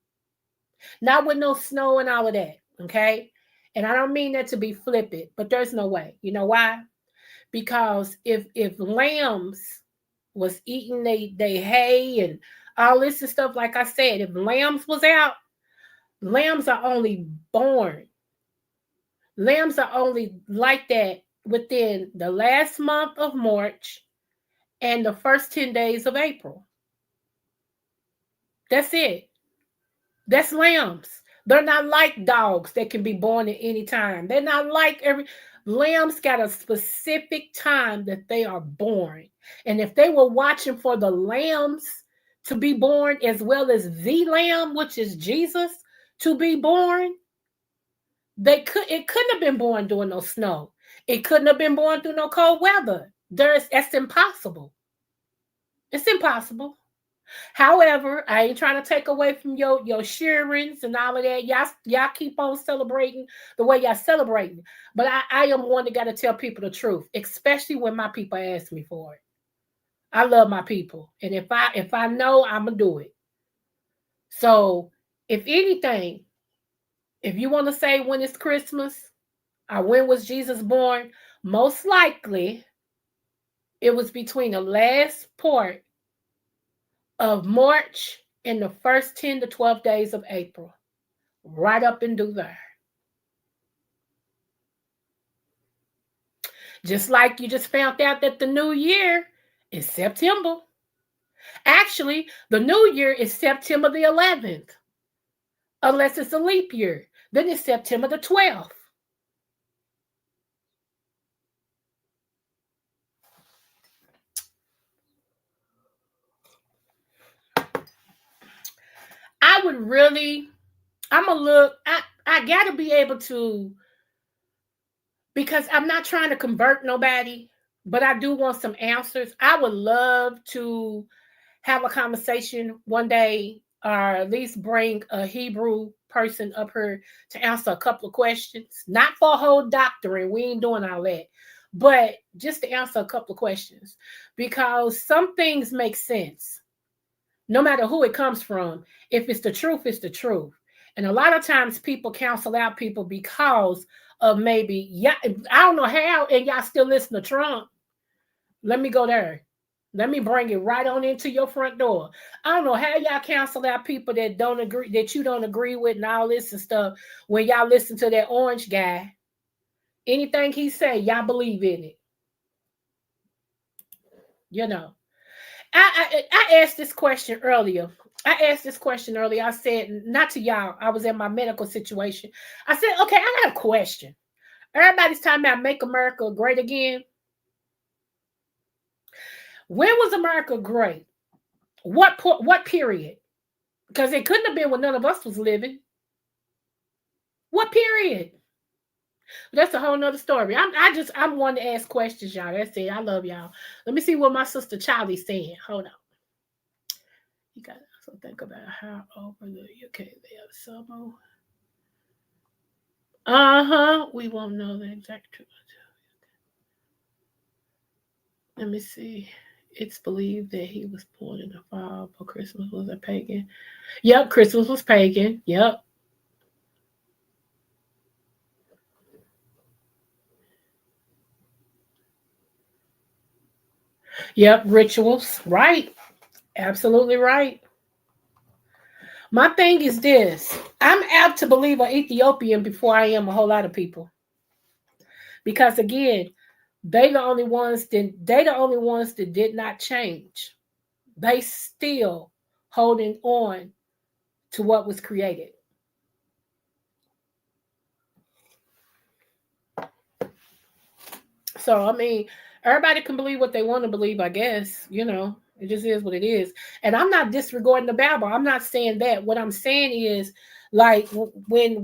Not with no snow and all of that. Okay? And I don't mean that to be flippant, but there's no way. You know why? Because if lambs was eating they hay and all this and stuff, like I said, if lambs was out, lambs are only born. Lambs are only like that within the last month of March and the first 10 days of April. That's it. That's lambs. They're not like dogs that can be born at any time. They're not like every lambs got a specific time that they are born. And if they were watching for the lambs to be born as well as the lamb, which is Jesus, to be born, it couldn't have been born during no snow. It couldn't have been born through no cold weather. That's impossible. It's impossible. However, I ain't trying to take away from your shearings and all of that. Y'all keep on celebrating the way y'all celebrating. But I am one that got to tell people the truth, especially when my people ask me for it. I love my people, and if I know, I'm gonna do it. So, if anything, if you want to say when it's Christmas or when was Jesus born, most likely it was between the last part of March and the first 10 to 12 days of April, right up into there. Just like you just found out that the new year is September. Actually, the new year is September the 11th, unless it's a leap year. Then it's September the 12th. I would really, I'm a look, I gotta be able to, because I'm not trying to convert nobody, but I do want some answers. I would love to have a conversation one day, or at least bring a Hebrew person up here to answer a couple of questions. Not for a whole doctrine, we ain't doing all that, but just to answer a couple of questions, because some things make sense no matter who it comes from. If it's the truth, it's the truth. And a lot of times people cancel out people because of maybe, yeah, I don't know how, and y'all still listen to Trump. Let me go there. Let me bring it right on into your front door. I don't know how y'all cancel out people that don't agree, that you don't agree with, and all this and stuff. When y'all listen to that orange guy, anything he say, y'all believe in it. You know, I asked this question earlier. I said, not to y'all. I was in my medical situation. I said, okay, I got a question. Everybody's talking about make America great again. When was America great? What period? Because it couldn't have been when none of us was living. What period? That's a whole nother story. I'm one to ask questions, y'all. That's it. I love y'all. Let me see what my sister Charlie's saying. Hold on. You got to also think about how over the UK they have some. We won't know the exact truth. Let me see. It's believed that he was born in the fall, but Christmas was a pagan. Yep, Christmas was pagan. Yep. Yep, rituals. Right. Absolutely right. My thing is this. I'm apt to believe an Ethiopian before I am a whole lot of people. Because again, they the only ones that did not change. They still holding on to what was created. So I mean, everybody can believe what they want to believe, I guess. It just is what it is. And I'm not disregarding the Bible. I'm not saying that. What I'm saying is, like when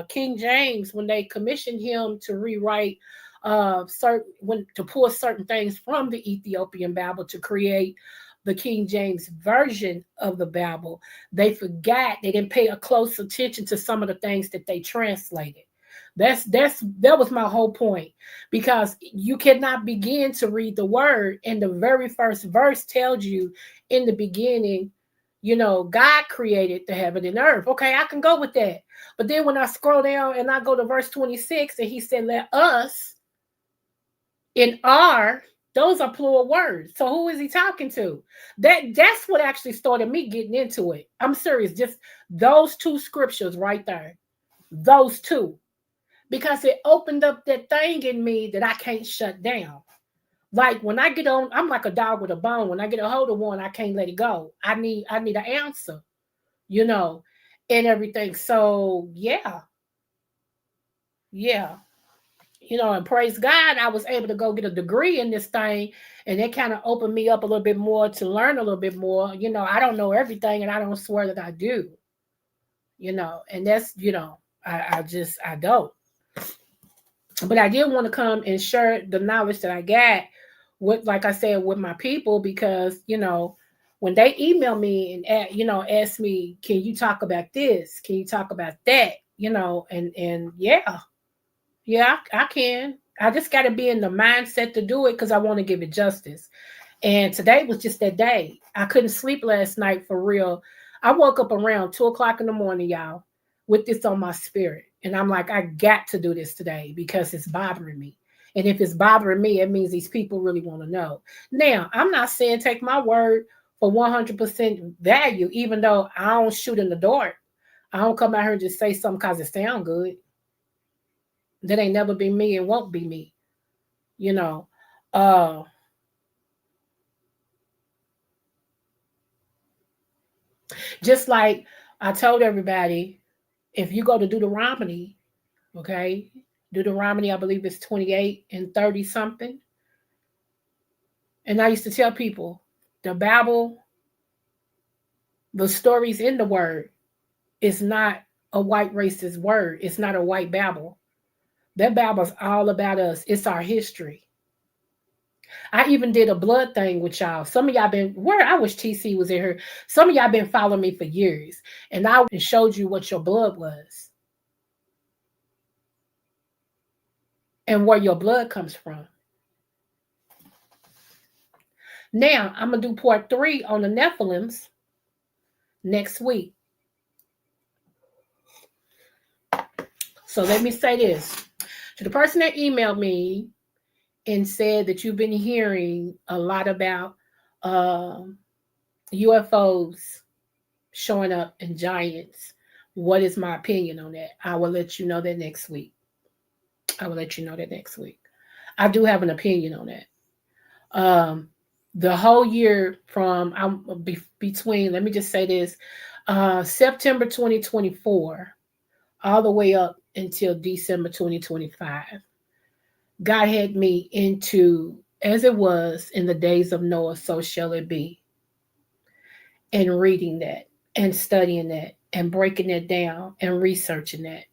King James, when they commissioned him to rewrite certain when to pull certain things from the Ethiopian Bible to create the King James version of the Bible, they didn't pay a close attention to some of the things that they translated. That was my whole point, because you cannot begin to read the word and the very first verse tells you, in the beginning, God created the heaven and earth. Okay, I can go with that. But then when I scroll down and I go to verse 26 and he said, let us in our, those are plural words. So who is he talking to? That's what actually started me getting into it. I'm serious. Just those two scriptures right there. Those two, because it opened up that thing in me that I can't shut down. Like when I get on, I'm like a dog with a bone. When I get a hold of one, I can't let it go. I need an answer, you know, and everything. So yeah. And praise God, I was able to go get a degree in this thing, and it kind of opened me up a little bit more to learn a little bit more. I don't know everything, and I don't swear that I do, and that's, I don't. But I did want to come and share the knowledge that I got with, like I said, with my people, because when they email me and ask me, can you talk about this? Can you talk about that? And yeah, I can. I just got to be in the mindset to do it because I want to give it justice. And today was just that day. I couldn't sleep last night for real. I woke up around 2 o'clock in the morning, y'all, with this on my spirit. And I'm like, I got to do this today because it's bothering me. And if it's bothering me, it means these people really want to know. Now, I'm not saying take my word for 100% value, even though I don't shoot in the dark. I don't come out here and just say something because it sounds good. That ain't never been me and won't be me. You know. Uh just like I told everybody, if you go to Deuteronomy, okay, Deuteronomy, I believe it's 28 and 30 something. And I used to tell people the Bible, the stories in the word, is not a white racist word. It's not a white Bible. That Bible's all about us. It's our history. I even did a blood thing with y'all. Some of y'all been where I wish TC was in here. Some of y'all been following me for years, and I showed you what your blood was and where your blood comes from. Now I'm gonna do part 3 on the Nephilims next week. So let me say this to the person that emailed me and said that you've been hearing a lot about UFOs showing up in giants. What is my opinion on that? I will let you know that next week. I do have an opinion on that. The whole year from between, let me just say this, September 2024 all the way up until December 2025. God had me into, as it was in the days of Noah, so shall it be. And reading that and studying that and breaking it down and researching that.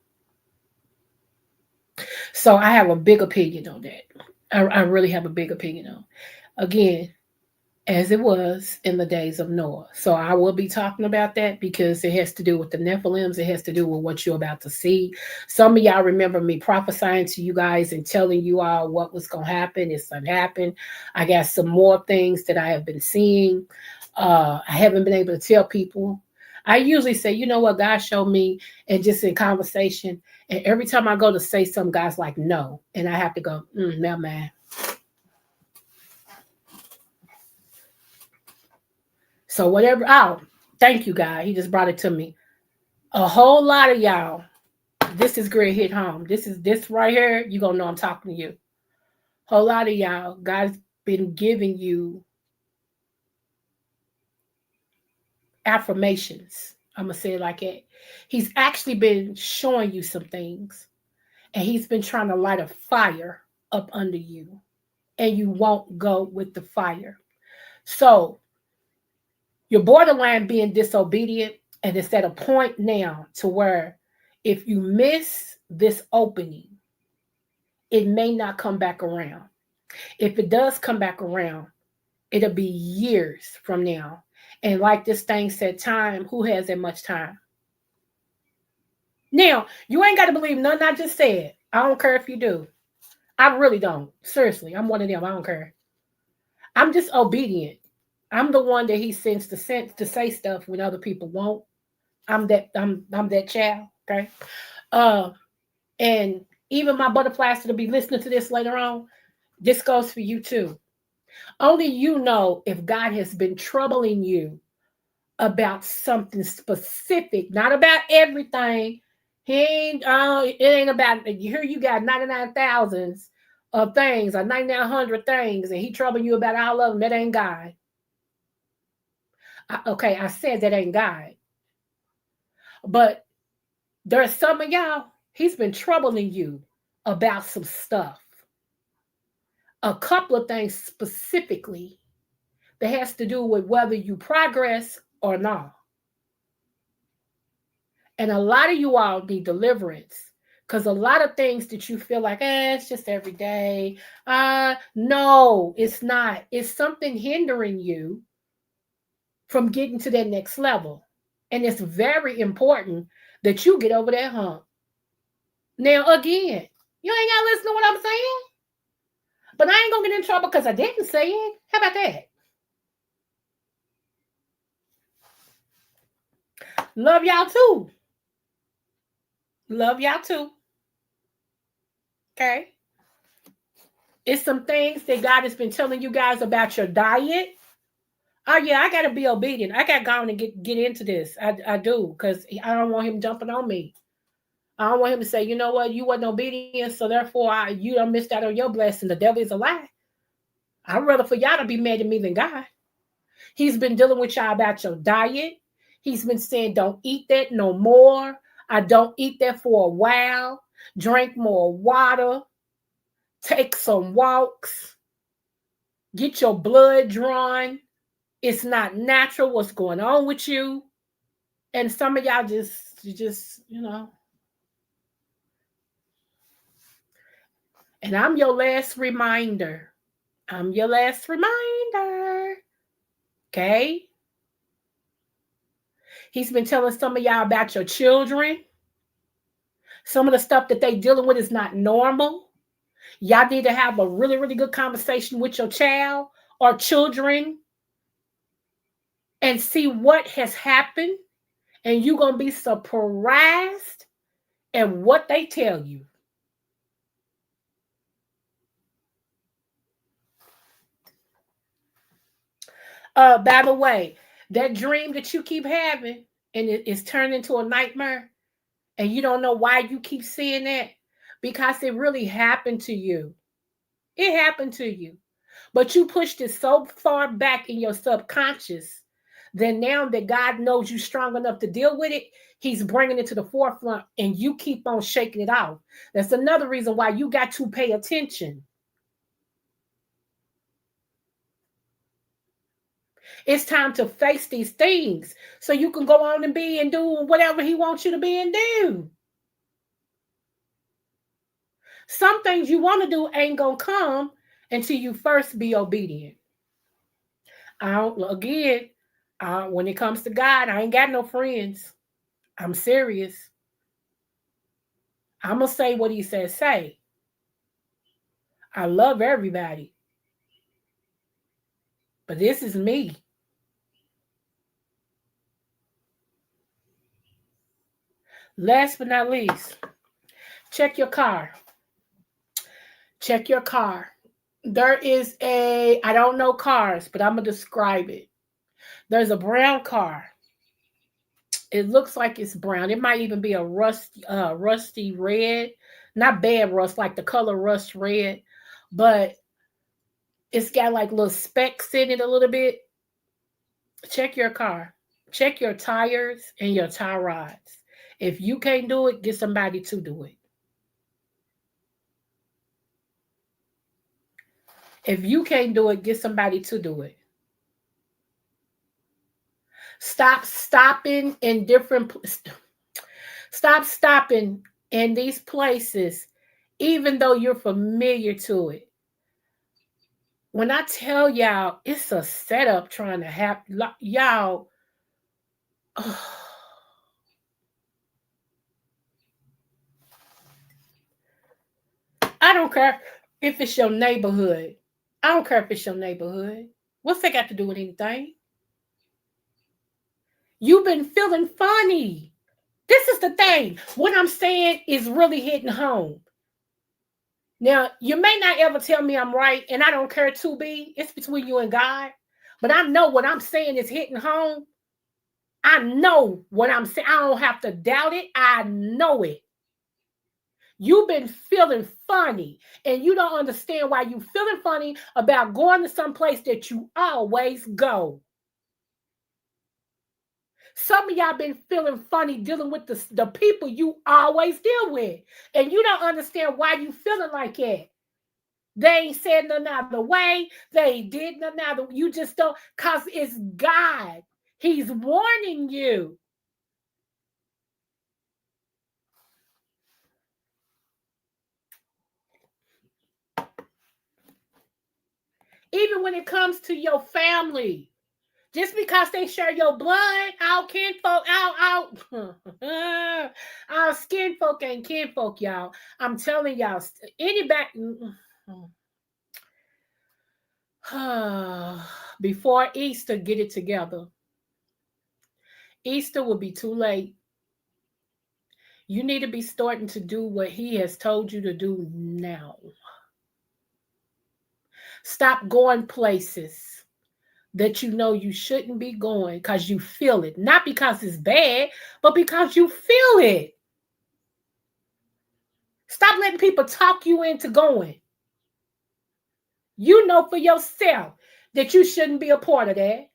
So I have a big opinion on that. I really have a big opinion on. Again, as it was in the days of Noah. So I will be talking about that because it has to do with the Nephilims. It has to do with what you're about to see. Some of y'all remember me prophesying to you guys and telling you all what was going to happen. It's going to happen. I got some more things that I have been seeing. I haven't been able to tell people. I usually say, you know what, God showed me, and just in conversation. And every time I go to say something, God's like, no. And I have to go, no, man. So whatever. Oh, thank you, God. He just brought it to me. A whole lot of y'all. This is great hit home. This right here. You gonna know I'm talking to you. Whole lot of y'all. God's been giving you affirmations. I'm gonna say it like that. He's actually been showing you some things, and he's been trying to light a fire up under you, and you won't go with the fire. So you're borderline being disobedient, and it's at a point now to where if you miss this opening, it may not come back around. If it does come back around, it'll be years from now. And like this thing said, time, who has that much time? Now, you ain't got to believe nothing I just said. I don't care if you do. I really don't. Seriously, I'm one of them. I don't care. I'm just obedient. I'm the one that he sends to say stuff when other people won't. I'm that child. Okay. Uh, and even my butterflies that'll be listening to this later on, this goes for you too. Only you know if God has been troubling you about something specific, not about everything. He ain't. It ain't about. Here you got 99,000s of things, or 9,900 things, and he troubling you about all of them. That ain't God. Okay, I said that ain't God. But there's some of y'all. He's been troubling you about some stuff. A couple of things specifically that has to do with whether you progress or not. And a lot of you all need deliverance because a lot of things that you feel like, it's just every day. No, it's not. It's something hindering you from getting to that next level. And it's very important that you get over that hump. Now, again, you ain't got to listen to what I'm saying, but I ain't going to get in trouble because I didn't say it. How about that? Love y'all too. Love y'all too. Okay. It's some things that God has been telling you guys about your diet. Oh yeah, I gotta be obedient. I gotta go on and get into this. I do because I don't want him jumping on me. I don't want him to say, you know what, you wasn't obedient, so therefore you don't missed out on your blessing. The devil is a lie. I'd rather for y'all to be mad at me than God. He's been dealing with y'all about your diet. He's been saying, don't eat that no more. I don't eat that for a while. Drink more water. Take some walks. Get your blood drawn. It's not natural what's going on with you. And some of y'all just. And I'm your last reminder. I'm your last reminder. Okay? He's been telling some of y'all about your children. Some of the stuff that they dealing with is not normal. Y'all need to have a really, really good conversation with your child or children and see what has happened. And you're going to be surprised at what they tell you. By the way, that dream that you keep having and it's turned into a nightmare and you don't know why you keep seeing that because it really happened to you. It happened to you. But you pushed it so far back in your subconscious that now that God knows you strong enough to deal with it, he's bringing it to the forefront and you keep on shaking it off. That's another reason why you got to pay attention. It's time to face these things so you can go on and be and do whatever he wants you to be and do. Some things you want to do ain't going to come until you first be obedient. Again, when it comes to God, I ain't got no friends. I'm serious. I'm going to say what he says say. I love everybody. But this is me. Last but not least, check your car. Check your car. There is I don't know cars, but I'm going to describe it. There's a brown car. It looks like it's brown. It might even be a rusty red, not bad rust, like the color rust red, but it's got like little specks in it a little bit. Check your car. Check your tires and your tie rods. If you can't do it, get somebody to do it. If you can't do it, get somebody to do it. Stop stopping in stop stopping in these places, even though you're familiar to it. When I tell y'all, it's a setup trying to happen. Y'all, I don't care if it's your neighborhood. I don't care if it's your neighborhood. What's that got to do with anything? You've been feeling funny. This is the thing. What I'm saying is really hitting home. Now, you may not ever tell me I'm right, and I don't care to be. It's between you and God. But I know what I'm saying is hitting home. I know what I'm saying. I don't have to doubt it. I know it. You've been feeling funny, and you don't understand why you're feeling funny about going to some place that you always go. Some of y'all been feeling funny dealing with the people you always deal with, and you don't understand why you feeling like that. They ain't said nothing out of the way. They did nothing out of the, you just don't, because it's God. He's warning you. Even when it comes to your family. Just because they share your blood, our kinfolk, our skin folk ain't kinfolk, y'all. I'm telling y'all, before Easter, get it together. Easter will be too late. You need to be starting to do what he has told you to do now. Stop going places that you know you shouldn't be going because you feel it. Not because it's bad, but because you feel it. Stop letting people talk you into going. You know for yourself that you shouldn't be a part of that.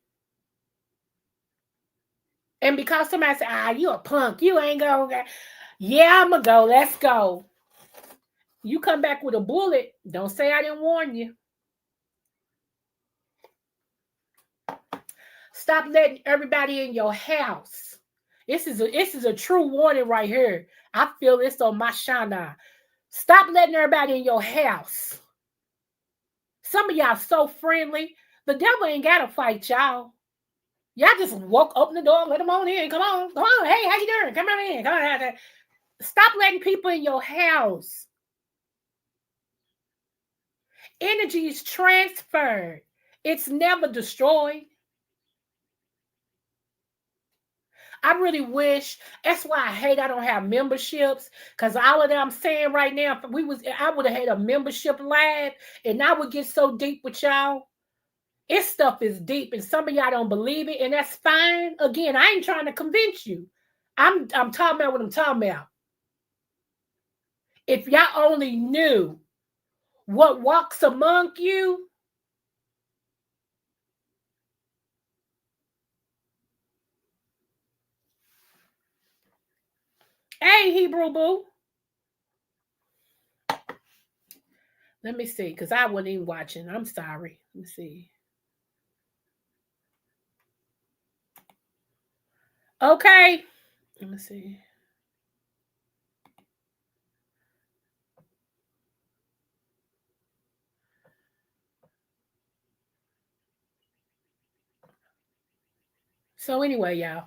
And because somebody said, you a punk, you ain't going. Yeah, I'm going to go. Let's go. You come back with a bullet, don't say I didn't warn you. Stop letting everybody in your house. This is a true warning right here. I feel this on my shana. Stop letting everybody in your house. Some of y'all so friendly. The devil ain't got to fight y'all. Y'all just open the door, let them on in. Come on. Hey, how you doing? Come on in. Come on. Stop letting people in your house. Energy is transferred. It's never destroyed. I really wish. That's why I don't have memberships. Because all of that I'm saying right now, I would have had a membership live, and I would get so deep with y'all. This stuff is deep, and some of y'all don't believe it, and that's fine. Again, I ain't trying to convince you. I'm talking about what I'm talking about. If y'all only knew what walks among you. Hey, Hebrew boo. Let me see, because I wasn't even watching. I'm sorry. Let me see. Okay. Let me see. So anyway, y'all.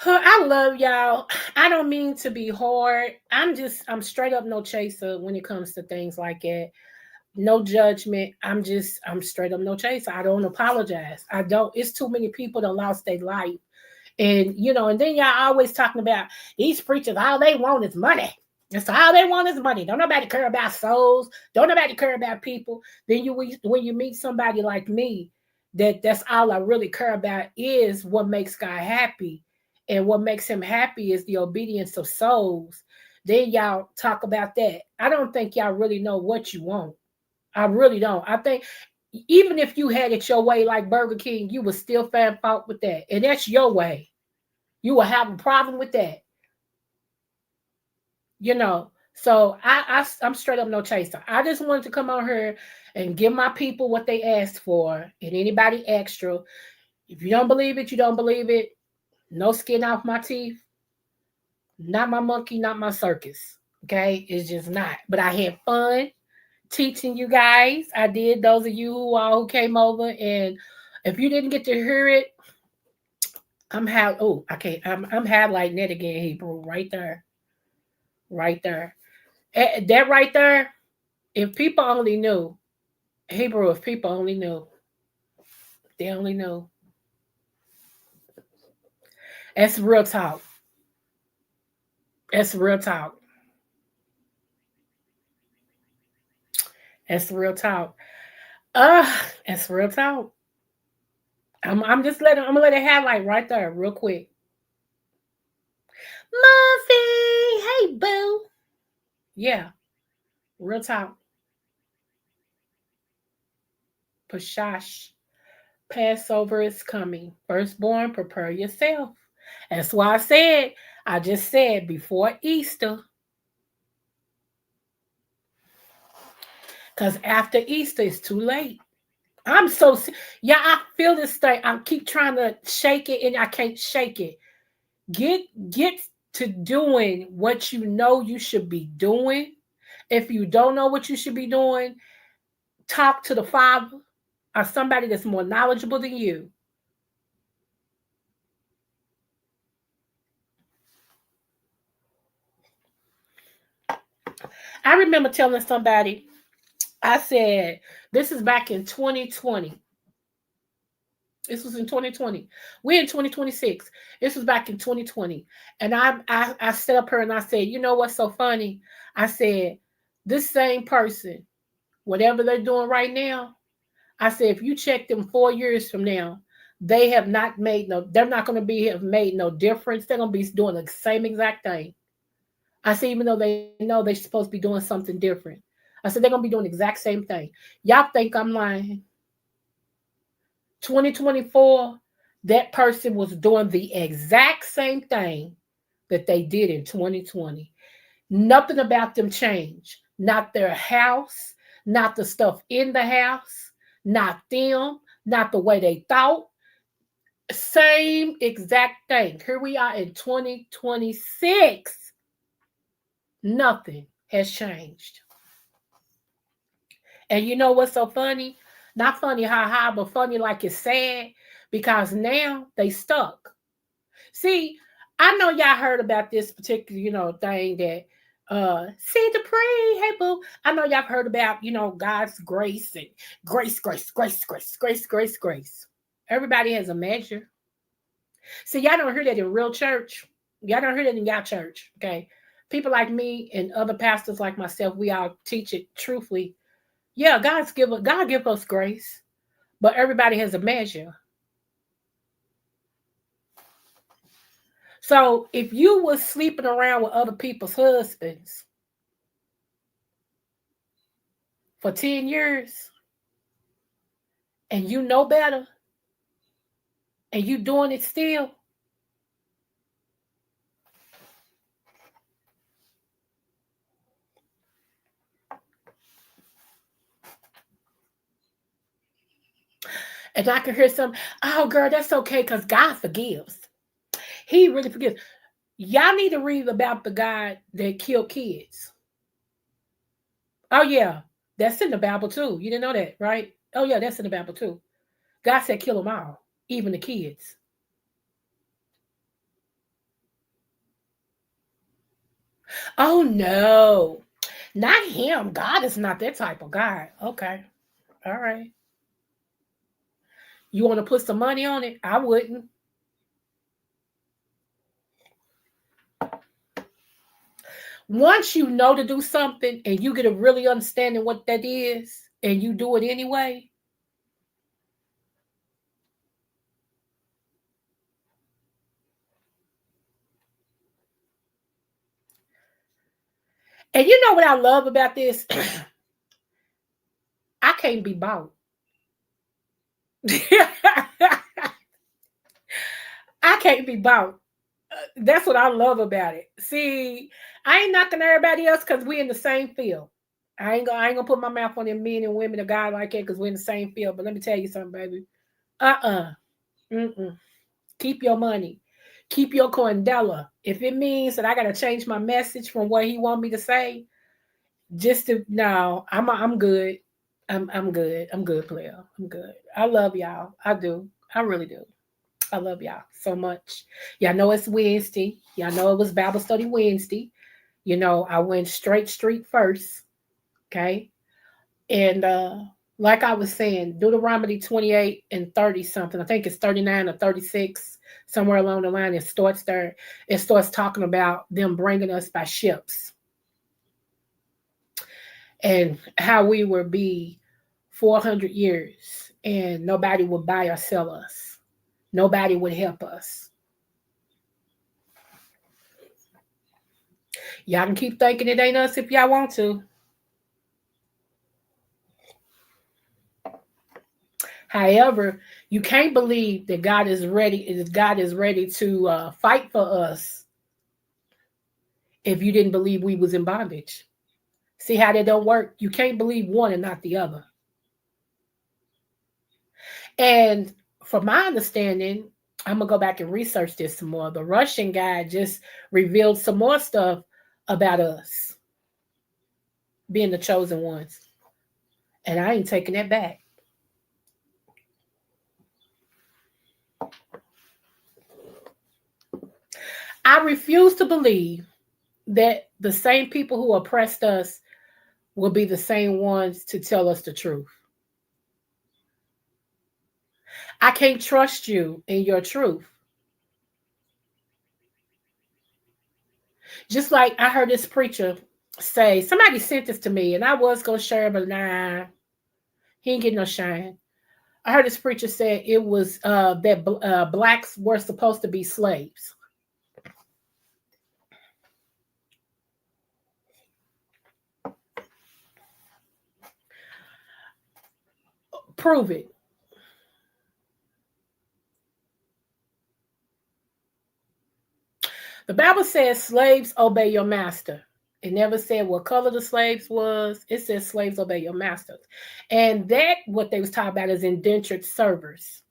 I love y'all. I don't mean to be hard. I'm straight up no chaser when it comes to things like that. No judgment. I'm straight up no chaser. I don't apologize. I don't. It's too many people that lost their life. And and then y'all always talking about these preachers, all they want is money. That's all they want is money. Don't nobody care about souls. Don't nobody care about people. Then when you meet somebody like me, That's all I really care about is what makes God happy. And what makes him happy is the obedience of souls. Then y'all talk about that. I don't think y'all really know what you want. I really don't. I think even if you had it your way like Burger King, you would still find fault with that. And that's your way. You will have a problem with that. You know. So I'm straight up no chaser. I just wanted to come on here and give my people what they asked for and anybody extra. If you don't believe it, you don't believe it. No skin off my teeth. Not my monkey, not my circus. Okay? It's just not. But I had fun teaching you guys. I did. Those of you who came over, and if you didn't get to hear it, I'm highlighting that again, Hebrew, right there. Right there. That right there, if people only knew, Hebrew, if people only knew, they only knew. That's real talk. That's real talk. That's real talk. Uh, that's real talk. I'm gonna let it highlight right there real quick. Muffy, hey boo. Yeah, real talk. Pashash. Passover is coming. Firstborn, prepare yourself. That's why I just said before Easter, because after Easter it's too late. I'm so yeah, I feel this thing. I keep trying to shake it and I can't shake it. Get get to doing what you know you should be doing. If you don't know what you should be doing, talk to the Father or somebody that's more knowledgeable than you. I remember telling somebody, I said, this is back in 2020. This was in 2020. We're in 2026. This was back in 2020. And I set up her and I said, you know what's so funny? I said, this same person, whatever they're doing right now, I said, if you check them 4 years from now, they're not going to have made no difference. They're going to be doing the same exact thing. I said, even though they know they're supposed to be doing something different. I said, they're going to be doing the exact same thing. Y'all think I'm lying. 2024, that person was doing the exact same thing that they did in 2020. Nothing about them changed. Not their house, not the stuff in the house, not them, not the way they thought. Same exact thing. Here we are in 2026. Nothing has changed. And you know what's so funny? Not funny, ha ha, but funny like it's sad because now they stuck. See, I know y'all heard about this particular, thing that see the pre, hey boo. I know y'all heard about, God's grace and grace, grace, grace, grace, grace, grace, grace. Everybody has a measure. See, y'all don't hear that in real church. Y'all don't hear that in y'all church. Okay. People like me and other pastors like myself, we all teach it truthfully. Yeah, God give us grace, but everybody has a measure. So if you was sleeping around with other people's husbands for 10 years and you know better and you doing it still, and I can hear some, oh girl, that's okay because God forgives. He really forgives. Y'all need to read about the guy that killed kids. Oh yeah, that's in the Bible too. You didn't know that, right? Oh yeah, that's in the Bible too. God said kill them all, even the kids. Oh no, not him. God is not that type of guy. Okay, all right. You want to put some money on it? I wouldn't. Once you know to do something and you get a really understanding what that is, and you do it anyway, And you know what I love about this? I can't be bought. I can't be bought. That's what I love about it. See, I ain't knocking everybody else because we in the same field. I ain't gonna put my mouth on them men and women of God like that because we're in the same field. But let me tell you something, baby. Uh-uh. Mm-mm. Keep your money. Keep your Corndella. If it means that I gotta change my message from what he want me to say, just to no, I'm good. I'm good. I'm good, player. I'm good. I love y'all. I do. I really do. I love y'all so much. Y'all know it's Wednesday. Y'all know it was Bible study Wednesday. You know, I went straight street first. Okay. And like I was saying, Deuteronomy 28 and 30 something. I think it's 39 or 36, somewhere along the line. It starts there. It starts talking about them bringing us by ships and how we would be 400 years and nobody would buy or sell us. Nobody would help us. Y'all can keep thinking it ain't us if y'all want to. However, you can't believe that God is ready. God is ready to fight for us if you didn't believe we was in bondage. See how that don't work? You can't believe one and not the other. And from my understanding, I'm gonna go back and research this some more. The Russian guy just revealed some more stuff about us being the chosen ones, and I ain't taking that back. I refuse to believe that the same people who oppressed us will be the same ones to tell us the truth. I can't trust you in your truth. Just like I heard this preacher say, somebody sent this to me, and I was gonna share, it, but nah, he ain't getting no shine. I heard this preacher say it was that blacks were supposed to be slaves. Prove it. The Bible says slaves obey your master. It never said what color the slaves was. It says slaves obey your masters. And that what they was talking about is indentured servers.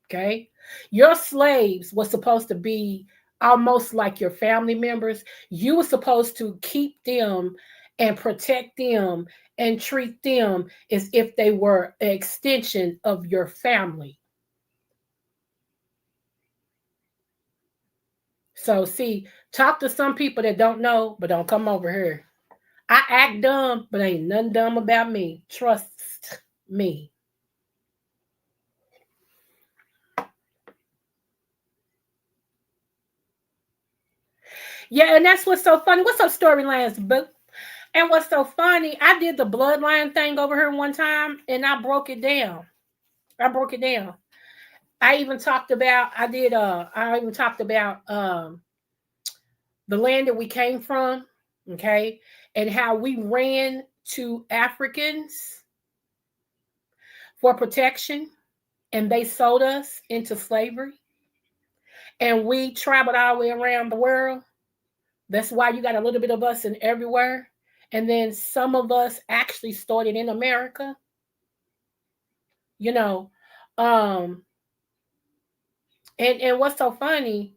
Okay. Your slaves were supposed to be almost like your family members. You were supposed to keep them and protect them and treat them as if they were an extension of your family. So, see, talk to some people that don't know, but don't come over here. I act dumb, but ain't nothing dumb about me. Trust me. Yeah, and that's what's so funny. What's up, storylines? But and what's so funny, I did the bloodline thing over here one time, and I broke it down. I broke it down. I even talked about. I even talked about the land that we came from. Okay, and how we ran to Africans for protection, and they sold us into slavery, and we traveled all the way around the world. That's why you got a little bit of us in everywhere. And then some of us actually started in America. You know, um, and what's so funny,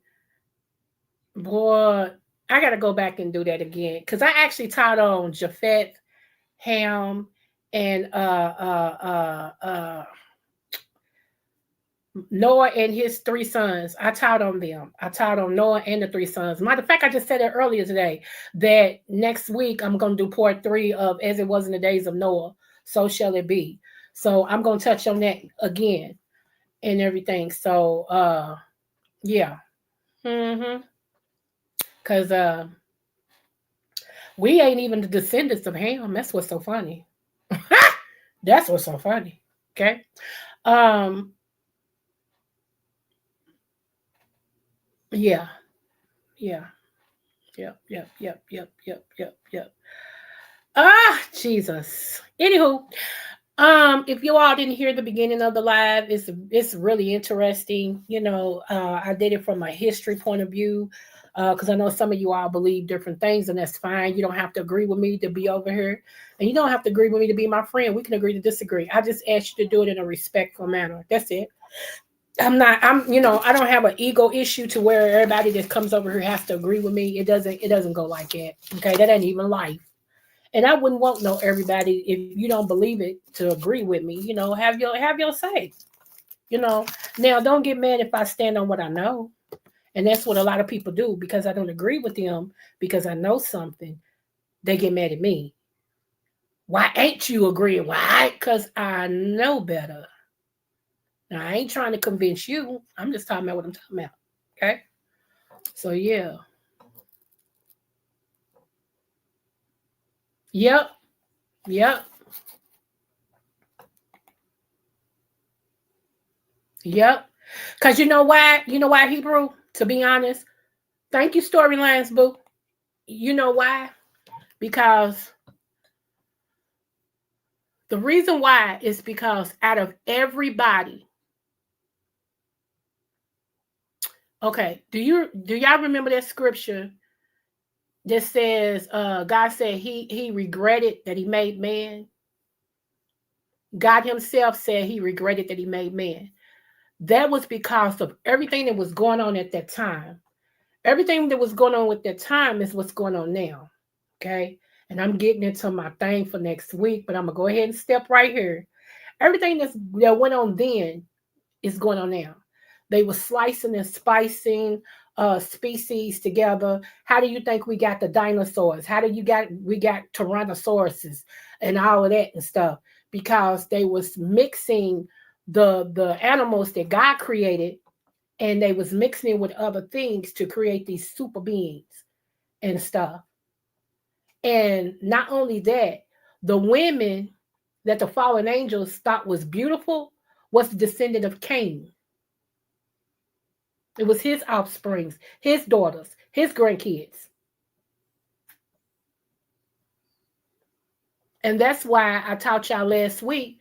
boy, I got to go back and do that again because I actually taught on Japhet, Ham, and Noah and his three sons. I taught on them. I taught on Noah and the three sons. Matter of fact, I just said it earlier today that next week I'm going to do part 3 of As It Was in the Days of Noah, So Shall It Be. So I'm going to touch on that again and everything. So, yeah. Mm-hmm. Because we ain't even the descendants of Ham. That's what's so funny. That's what's so funny. Okay. Um, yeah. Yeah. Yep. Jesus. Anywho, if you all didn't hear the beginning of the live, it's really interesting. I did it from a history point of view, because I know some of you all believe different things, and that's fine. You don't have to agree with me to be over here, and you don't have to agree with me to be my friend. We can agree to disagree. I just ask you to do it in a respectful manner. That's it. I don't have an ego issue to where everybody that comes over here has to agree with me. It doesn't go like that. Okay, that ain't even life. And I wouldn't want no everybody, if you don't believe it, to agree with me. Have your say. You know. Now don't get mad if I stand on what I know. And that's what a lot of people do, because I don't agree with them because I know something. They get mad at me. Why ain't you agreeing? Why? Because I know better. Now I ain't trying to convince you. I'm just talking about what I'm talking about. Okay. So yeah. Yep. Yep. Yep. Because you know why? You know why, Hebrew? To be honest. Thank you, Storylines, boo. You know why? Because the reason why is because out of everybody, okay, do y'all remember that scripture that says God said he regretted that he made man? God himself said he regretted that he made man. That was because of everything that was going on at that time. Everything that was going on with that time is what's going on now. Okay. And I'm getting into my thing for next week, but I'm gonna go ahead and step right here. Everything that went on then is going on now. They were slicing and spicing species together. How do you think we got the dinosaurs? How do you got we got tyrannosauruses and all of that and stuff? Because they was mixing the animals that God created, and they was mixing it with other things to create these super beings and stuff. And not only that, the women that the fallen angels thought was beautiful was the descendant of Cain. It was his offsprings, his daughters, his grandkids. And that's why I taught y'all last week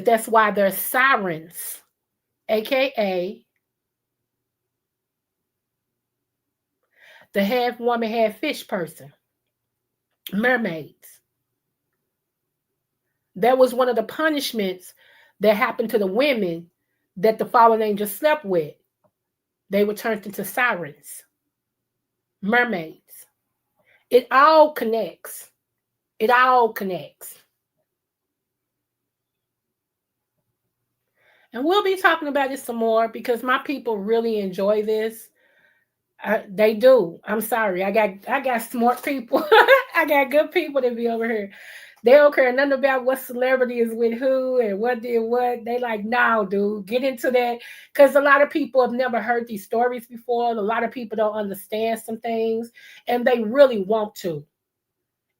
that's why there's sirens, aka the half woman, half fish person, mermaids. That was one of the punishments that happened to the women that the fallen angels slept with. They were turned into sirens, mermaids. It all connects. It all connects. And we'll be talking about this some more because my people really enjoy this. They do. I'm sorry. I got smart people. I got good people that be over here. They don't care nothing about what celebrity is with who and what did what. They like, no, dude, get into that. Because a lot of people have never heard these stories before. A lot of people don't understand some things, and they really want to.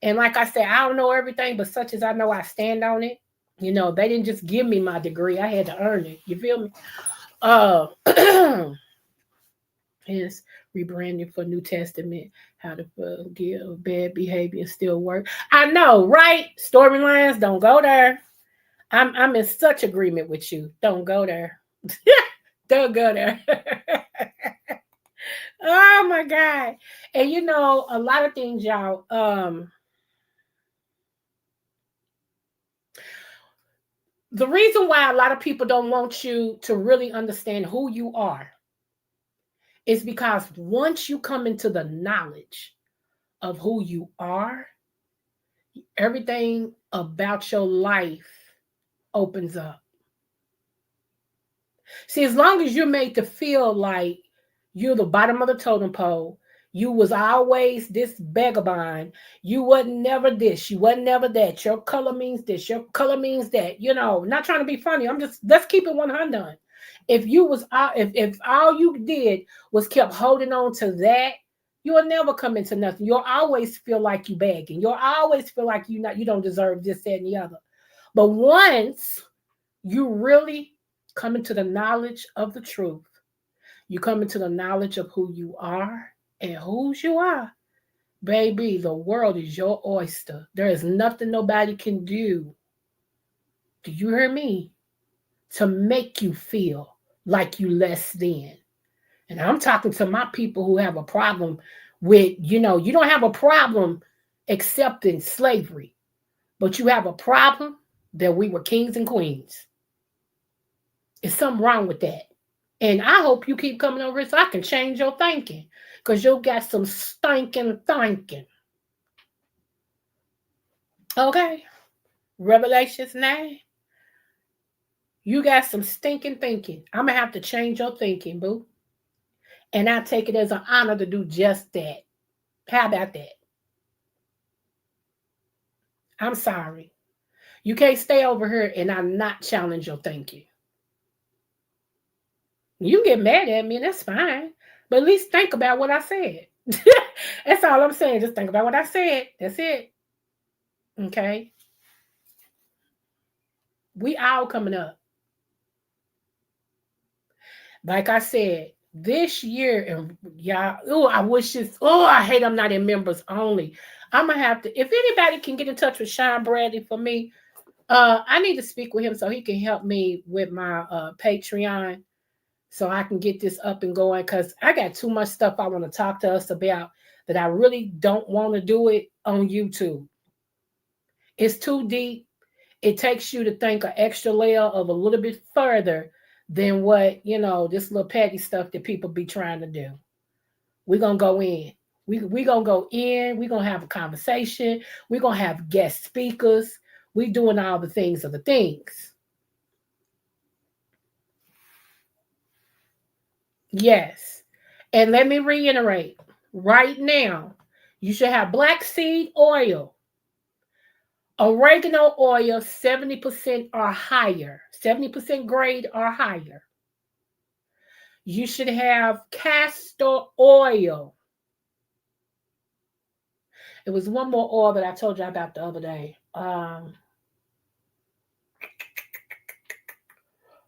And like I said, I don't know everything, but such as I know, I stand on it. They didn't just give me my degree. I had to earn it. You feel me? Uh is rebranding for New Testament, how to forgive bad behavior and still work. I know, right? Storylines, don't go there. I'm in such agreement with you. Don't go there. Don't go there. Oh my God. And a lot of things, y'all. The reason why a lot of people don't want you to really understand who you are is because once you come into the knowledge of who you are, everything about your life opens up. See, as long as you're made to feel like you're the bottom of the totem pole, you was always this vagabond. You wasn't never this. You wasn't never that. Your color means this. Your color means that. Not trying to be funny. I'm just let's keep it 100. If you was if all you did was kept holding on to that, you'll never come into nothing. You'll always feel like you begging. You'll always feel like you don't deserve this, that, and the other. But once you really come into the knowledge of the truth, you come into the knowledge of who you are and whose you are. Baby, the world is your oyster. There is nothing nobody can do you hear me, to make you feel like you less than. And I'm talking to my people who have a problem with, you don't have a problem accepting slavery, but you have a problem that we were kings and queens. There's something wrong with that. And I hope you keep coming over here so I can change your thinking. Because you got some stinking thinking. Okay? Revelations 9. You got some stinking thinking. I'm going to have to change your thinking, boo. And I take it as an honor to do just that. How about that? I'm sorry. You can't stay over here and I not challenge your thinking. You get mad at me, and that's fine. But at least think about what I said. That's all I'm saying. Just think about what I said. That's it. Okay. We all coming up. Like I said, this year, and y'all, oh, I wish this, oh, I hate I'm not in members only. I'm gonna have to, if anybody can get in touch with Sean Bradley for me, I need to speak with him so he can help me with my Patreon so I can get this up and going because I got too much stuff I want to talk to us about that I really don't want to do it on YouTube. It's too deep. It takes you to think an extra layer of a little bit further than what, this little petty stuff that people be trying to do. We're going to go in. We going to go in. We're going to have a conversation. We're going to have guest speakers. We doing all the things of the things. Yes. And let me reiterate, right now, you should have black seed oil, oregano oil, 70% or higher, 70% grade or higher. You should have castor oil. It was one more oil that I told you about the other day.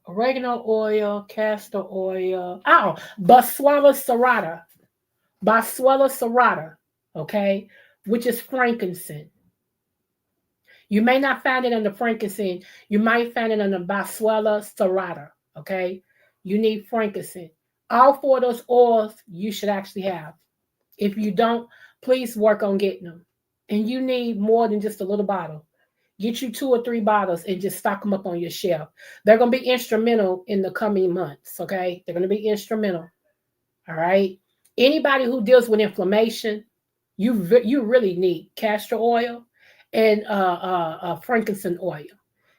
Oregano oil, castor oil. Oh, Boswellia serrata. Boswellia serrata, okay, which is frankincense. You may not find it under frankincense. You might find it under Boswellia serrata, okay? You need frankincense. All four of those oils you should actually have. If you don't, please work on getting them. And you need more than just a little bottle. Get you 2 or 3 bottles and just stock them up on your shelf. They're going to be instrumental in the coming months, okay? They're going to be instrumental, all right? Anybody who deals with inflammation, you really need castor oil and frankincense oil.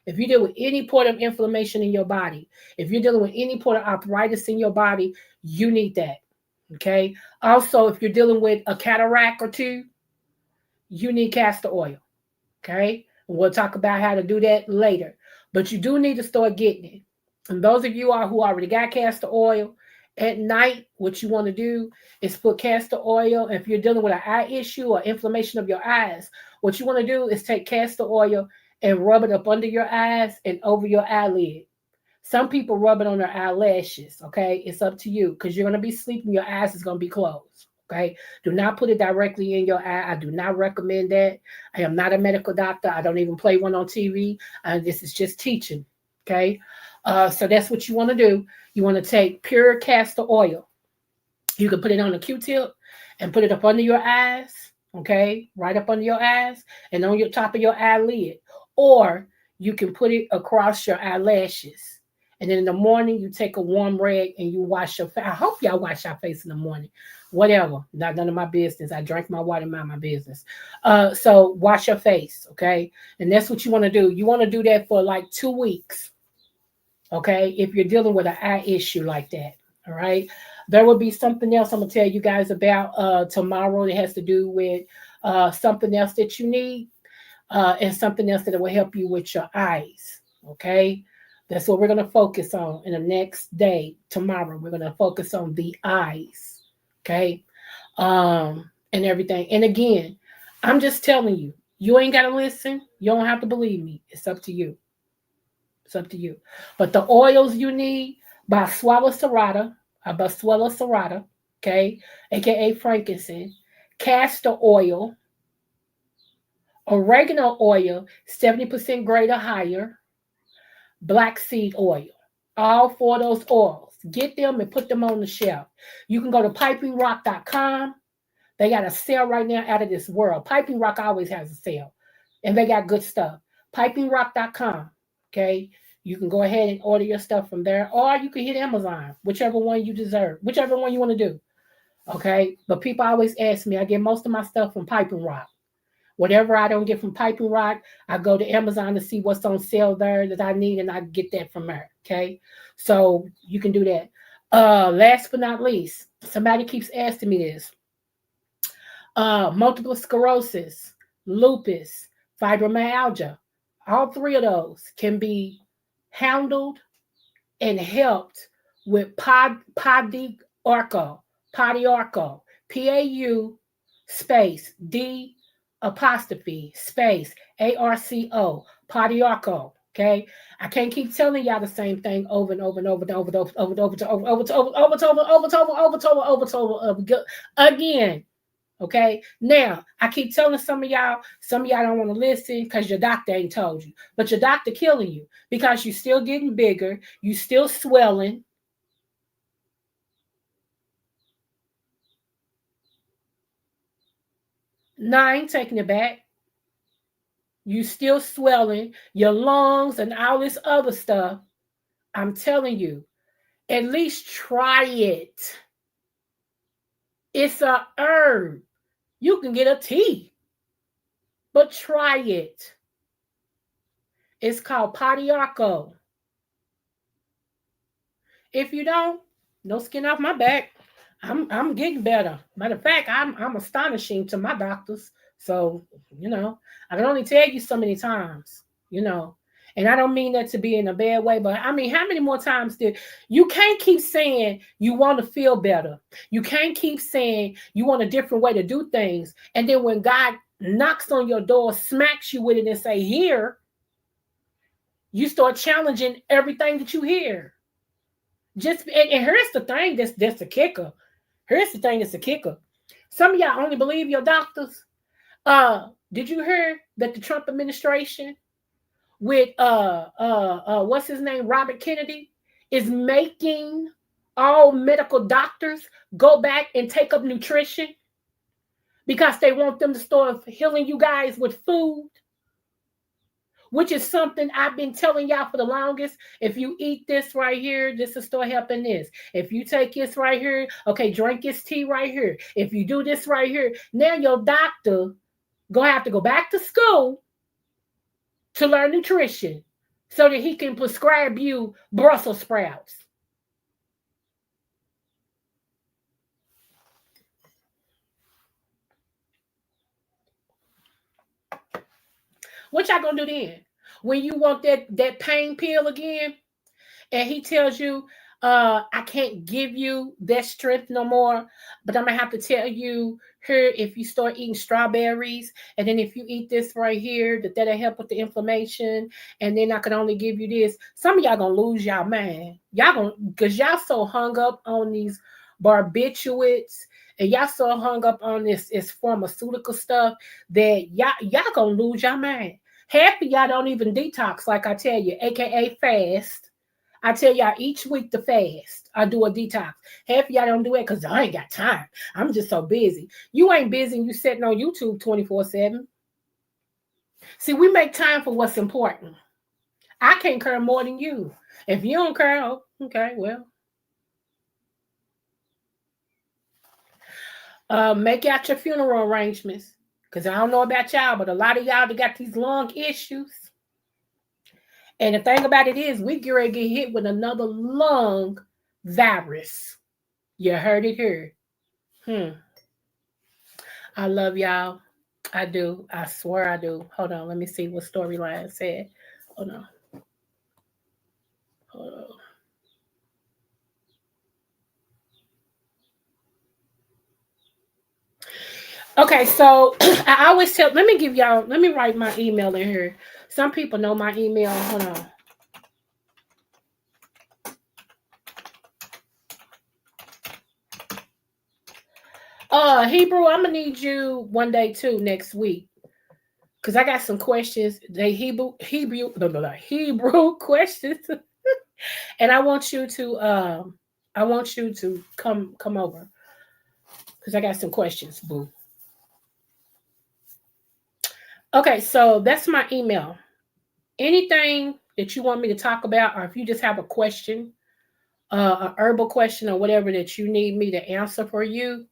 If you deal with any point of inflammation in your body, if you're dealing with any point of arthritis in your body, you need that, okay? Also, if you're dealing with a cataract or two, you need castor oil, okay? We'll talk about how to do that later. But you do need to start getting it. And those of you who already got castor oil, at night, what you want to do is put castor oil. If you're dealing with an eye issue or inflammation of your eyes, what you want to do is take castor oil and rub it up under your eyes and over your eyelid. Some people rub it on their eyelashes, okay? It's up to you because you're going to be sleeping. Your eyes is going to be closed, okay? Do not put it directly in your eye. I do not recommend that. I am not a medical doctor. I don't even play one on TV. This is just teaching, okay? So that's what you want to do. You want to take pure castor oil. You can put it on a Q-tip and put it up under your eyes, okay? Right up under your eyes and on your top of your eyelid. Or you can put it across your eyelashes. And then in the morning, you take a warm rag and you wash your face. I hope y'all wash your face in the morning. Whatever. Not none of my business. I drank my water, mind my business. So wash your face, okay? And that's what you want to do. You want to do that for like 2 weeks, okay? If you're dealing with an eye issue like that, all right? There will be something else I'm going to tell you guys about tomorrow that has to do with something else that you need and something else that will help you with your eyes, okay? That's what we're going to focus on in the next day, tomorrow. We're going to focus on the eyes, okay? And everything. And again, I'm just telling you, you ain't got to listen. You don't have to believe me. It's up to you. It's up to you. But the oils you need, Boswellia serrata, okay, aka frankincense, castor oil, oregano oil, 70% grade or higher, black seed oil. All four of those oils. Get them and put them on the shelf. You can go to pipingrock.com. They got a sale right now out of this world. Piping Rock always has a sale, and they got good stuff. Pipingrock.com. Okay. You can go ahead and order your stuff from there, or you can hit Amazon, whichever one you deserve, whichever one you want to do. Okay. But people always ask me, I get most of my stuff from Piping Rock. Whatever I don't get from Piping Rock, I go to Amazon to see what's on sale there that I need, and I get that from there. Okay. So you can do that. Last but not least, somebody keeps asking me this. Multiple sclerosis, lupus, fibromyalgia, all three of those can be handled and helped with Podiarco, Pau space D apostrophe space ARCO, Podiarco. Okay, I can't keep telling y'all the same thing over and over and over and over and over and over and over again. Okay. Now, I keep telling some of y'all don't want to listen because your doctor ain't told you. But your doctor killing you because you're still getting bigger. You still swelling. No, I ain't taking it back. You still swelling. Your lungs and all this other stuff. I'm telling you, at least try it. It's a herb. You can get a tea, but try it. It's called Podiarco. If you don't, no skin off my back. I'm getting better. Matter of fact, I'm astonishing to my doctors. So, I can only tell you so many times, And I don't mean that to be in a bad way, but I mean, how many more times did you can't keep saying you want to feel better? You can't keep saying you want a different way to do things. And then when God knocks on your door, smacks you with it and say, here, you start challenging everything that you hear. And here's the thing that's the kicker. Here's the thing that's the kicker. Some of y'all only believe your doctors. Did you hear that the Trump administration with what's his name, Robert Kennedy, is making all medical doctors go back and take up nutrition because they want them to start healing you guys with food? Which is something I've been telling y'all for the longest. If you eat this right here, this will start helping this. If you take this right here, okay, drink this tea right here. If you do this right here, now your doctor gonna have to go back to school to learn nutrition so that he can prescribe you Brussels sprouts. What y'all gonna do then? When you want that pain pill again, and he tells you, I can't give you that strength no more, but I'm gonna have to tell you here, if you start eating strawberries, and then if you eat this right here, that'll help with the inflammation, and then I can only give you this. Some of y'all gonna lose y'all mind. Y'all gonna, because y'all so hung up on these barbiturates, and y'all so hung up on this pharmaceutical stuff that y'all gonna lose your mind. Half of y'all don't even detox, like I tell you, aka fast. I tell y'all each week to fast. I do a detox. Half of y'all don't do it because I ain't got time. I'm just so busy. You ain't busy and you sitting on YouTube 24/7. See, we make time for what's important. I can't care more than you. If you don't care, oh, okay, well. Make out your funeral arrangements. Because I don't know about y'all, but a lot of y'all that got these lung issues. And the thing about it is, we get ready to get hit with another lung virus. You heard it here. I love y'all. I do. I swear I do. Hold on. Let me see what storyline said. Hold on. Hold on. Okay, so I always tell, let me write my email in here. Some people know my email. Hold on. Hebrew, I'm gonna need you one day too next week. Cause I got some questions. They Hebrew, no, no, no, Hebrew questions, and I want you to come over because I got some questions, boo. Okay, so that's my email. Anything that you want me to talk about, or if you just have a question, a herbal question or whatever that you need me to answer for you,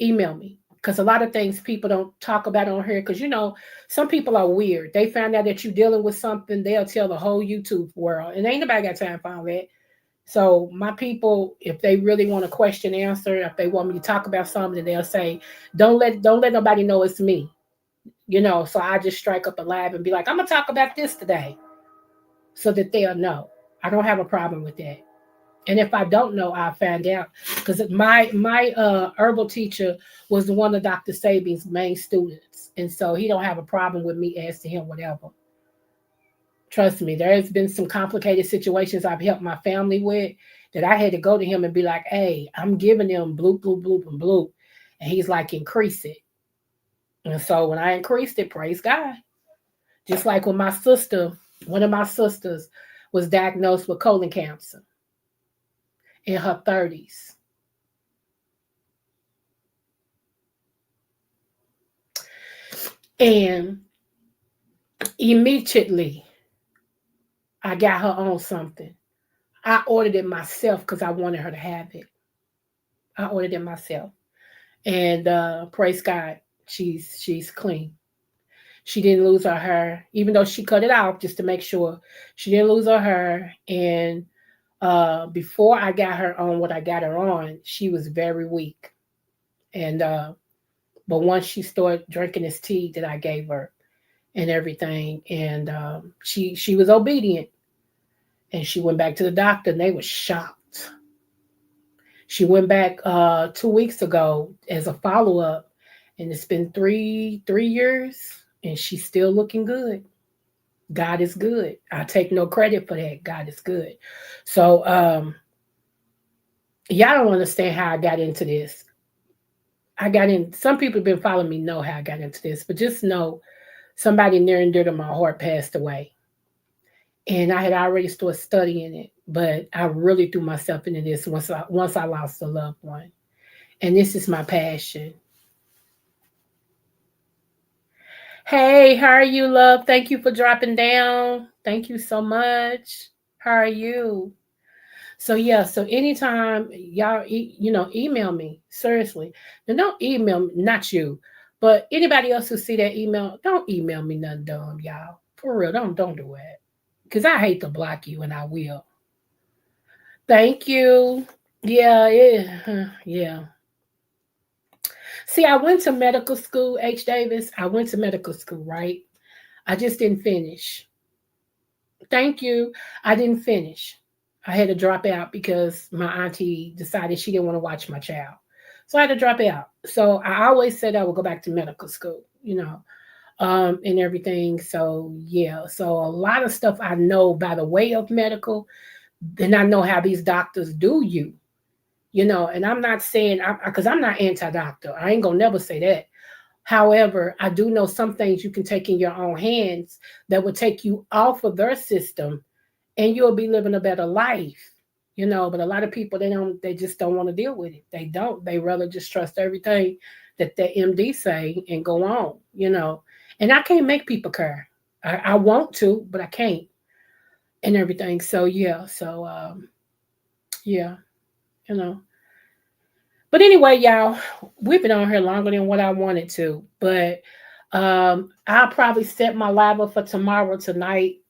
email me. Because a lot of things people don't talk about on here. Because some people are weird. They found out that you're dealing with something, they'll tell the whole YouTube world, and ain't nobody got time for all that. So my people, if they really want a question answered, if they want me to talk about something, they'll say, "Don't let nobody know it's me." So I just strike up a lab and be like, "I'm gonna talk about this today," so that they'll know. I don't have a problem with that. And if I don't know, I'll find out. Because my herbal teacher was one of Dr. Sabine's main students, and so he don't have a problem with me asking him whatever. Trust me, there has been some complicated situations I've helped my family with that I had to go to him and be like, "Hey, I'm giving them bloop bloop bloop and bloop," and he's like, "Increase it." And so when I increased it, praise God. Just like when one of my sisters was diagnosed with colon cancer in her 30s. And immediately I got her on something. I ordered it myself because I wanted her to have it. I ordered it myself. And praise God, she's clean. She didn't lose her hair, even though she cut it off just to make sure she didn't lose her hair. And before I got her on what I got her on, she was very weak. And but once she started drinking this tea that I gave her and everything, and she was obedient, and she went back to the doctor, and they were shocked. She went back 2 weeks ago as a follow up, and it's been three years, and she's still looking good. God is good. I take no credit for that. God is good. So y'all don't understand how I got into this. I got in. Some people have been following me know how I got into this, but just know somebody near and dear to my heart passed away, and I had already started studying it, but I really threw myself into this once I lost a loved one, and this is my passion. Hey, how are you, love? Thank you for dropping down. Thank you so much. How are you? So yeah, so anytime y'all, email me seriously. Now don't email me, not you, but anybody else who see that email. Don't email me nothing dumb, y'all. For real, don't do it. Cause I hate to block you, and I will. Thank you. Yeah, yeah, yeah. See, I went to medical school, H. Davis. I went to medical school, right? I just didn't finish. Thank you. I didn't finish. I had to drop out because my auntie decided she didn't want to watch my child. So I had to drop out. So I always said I would go back to medical school, and everything. So yeah. So a lot of stuff I know by the way of medical, then I know how these doctors do you, and I'm not saying because I'm not anti-doctor. I ain't gonna never say that. However, I do know some things you can take in your own hands that will take you off of their system, and you'll be living a better life. But a lot of people they just don't want to deal with it. They don't. They rather just trust everything that the MD say and go on. And I can't make people care. I want to, but I can't and everything. So yeah. So yeah, you know. But anyway, y'all, we've been on here longer than what I wanted to. But I'll probably set my live up for tomorrow tonight.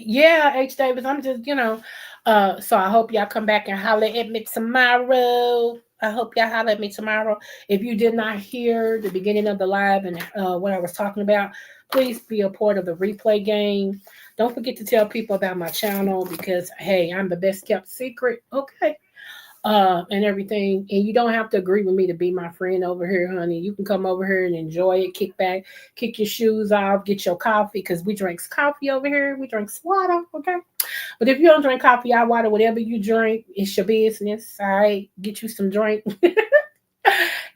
Yeah, H Davis, I'm just, so I hope y'all come back and holler at me tomorrow. I hope y'all holler at me tomorrow. If you did not hear the beginning of the live and what I was talking about, please be a part of the replay game. Don't forget to tell people about my channel because, hey, I'm the best kept secret. Okay. and everything. And you don't have to agree with me to be my friend over here, honey. You can come over here and enjoy it, kick back, kick your shoes off, get your coffee, because we drink coffee over here. We drink water, okay? But if you don't drink coffee or water, whatever you drink, it's your business. All right, get you some drink.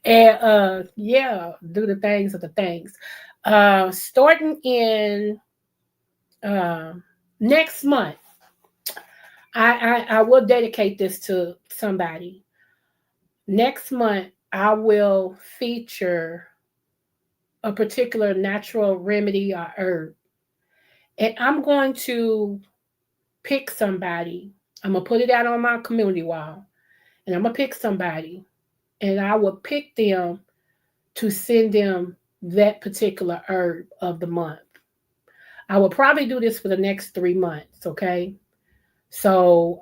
And yeah, do the things of the things. Starting in next month, I will dedicate this to somebody. Next month, I will feature a particular natural remedy or herb. And I'm going to pick somebody. I'm going to put it out on my community wall. And I'm going to pick somebody. And I will pick them to send them that particular herb of the month. I will probably do this for the next 3 months, okay? So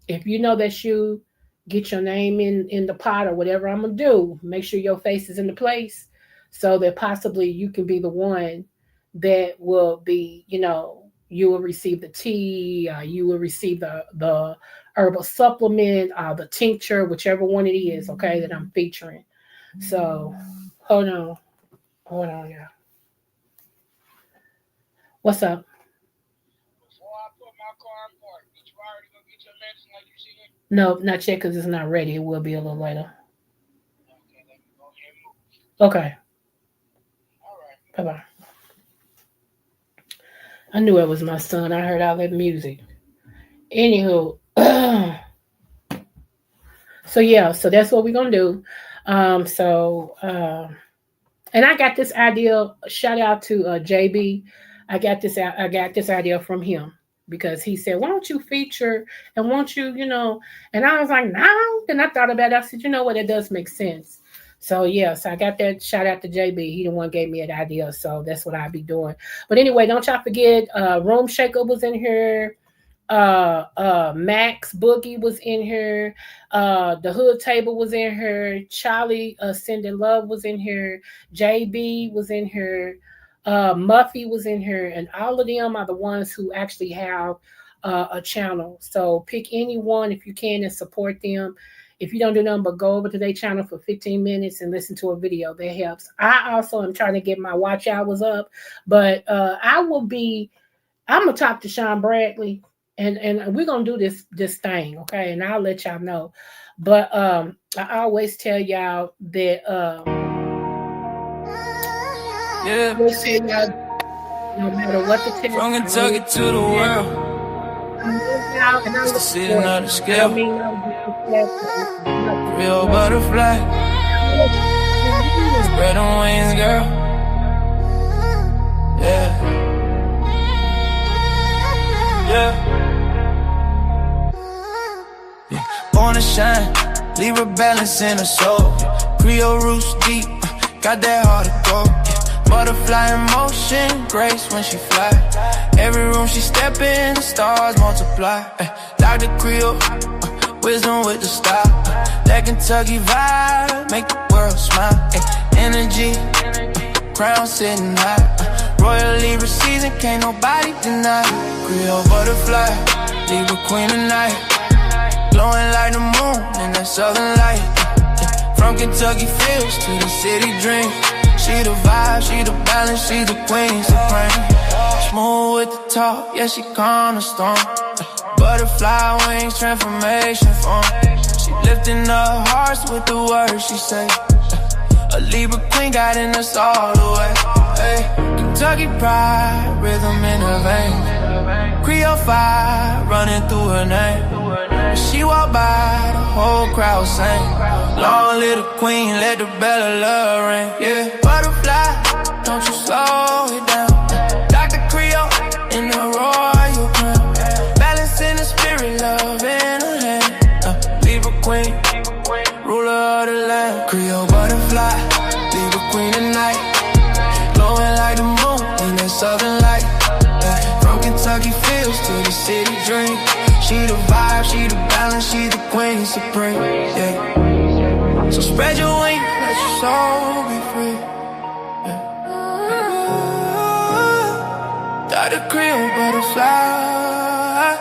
if you know that you get your name in the pot or whatever I'm gonna do, make sure your face is in the place so that possibly you can be the one that will be, you will receive the tea, you will receive the herbal supplement, the tincture, whichever one it is, okay, that I'm featuring. So hold on, yeah. What's up? No, not yet because it's not ready. It will be a little later. Okay. Bye bye. I knew it was my son. I heard all that music. Anywho, so yeah, so that's what we're gonna do. And I got this idea. Shout out to JB. I got this idea from him because he said, "Why don't you feature and won't you, And I was like, "No." Then I thought about it. I said, "You know what? It does make sense." So yeah, so I got that. Shout out to JB. He the one gave me that idea. So that's what I'll be doing. But anyway, don't y'all forget. Room Shaker was in here. Max Boogie was in here. The Hood Table was in here. Charlie Sending Love was in here. JB was in here. Muffy was in here, and all of them are the ones who actually have a channel. So pick any one if you can and support them. If you don't do nothing but go over to their channel for 15 minutes and listen to a video, that helps. I also am trying to get my watch hours up, but I'm gonna talk to Sean Bradley. And we're gonna do this thing, okay? And I'll let y'all know. But I always tell y'all that no matter what the test, from Kentucky to the world, just sitting on the scale. Real butterfly, spread them wings, girl. Yeah. Born to shine, leave a balance in her soul. Creole roots deep, got that heart of gold. Butterfly in motion, grace when she fly. Every room she step in, the stars multiply. Dr.Creole, wisdom with the style. That Kentucky vibe, make the world smile. Energy, crown sitting high. Royal Libra season, can't nobody deny. Creole butterfly, Libra queen tonight. Glowing like the moon in that southern light. From Kentucky fields to the city dream. She the vibe, she the balance, she the queen supreme. Smooth with the talk, yeah, she calm the storm. Butterfly wings, transformation form. She lifting up hearts with the words she say. A Libra queen guiding us all the way. Hey, Kentucky pride, rhythm in her veins. Creole fire running through her name. When she walk by, the whole crowd sing. Long live the queen, let the bell of love ring. Yeah, butterfly, don't you slow it down. Dr.Creole in the royal crown. Balance in the spirit, love in her hand. Libra queen, ruler of the land. Creole butterfly, Libra queen tonight. Glowing like the moon in that southern light. From Kentucky fields to the city dream. She the vibe, she the balance, she the queen supreme. Yeah. So spread your wings, let your soul be free. Yeah. Dr.Creole butterfly.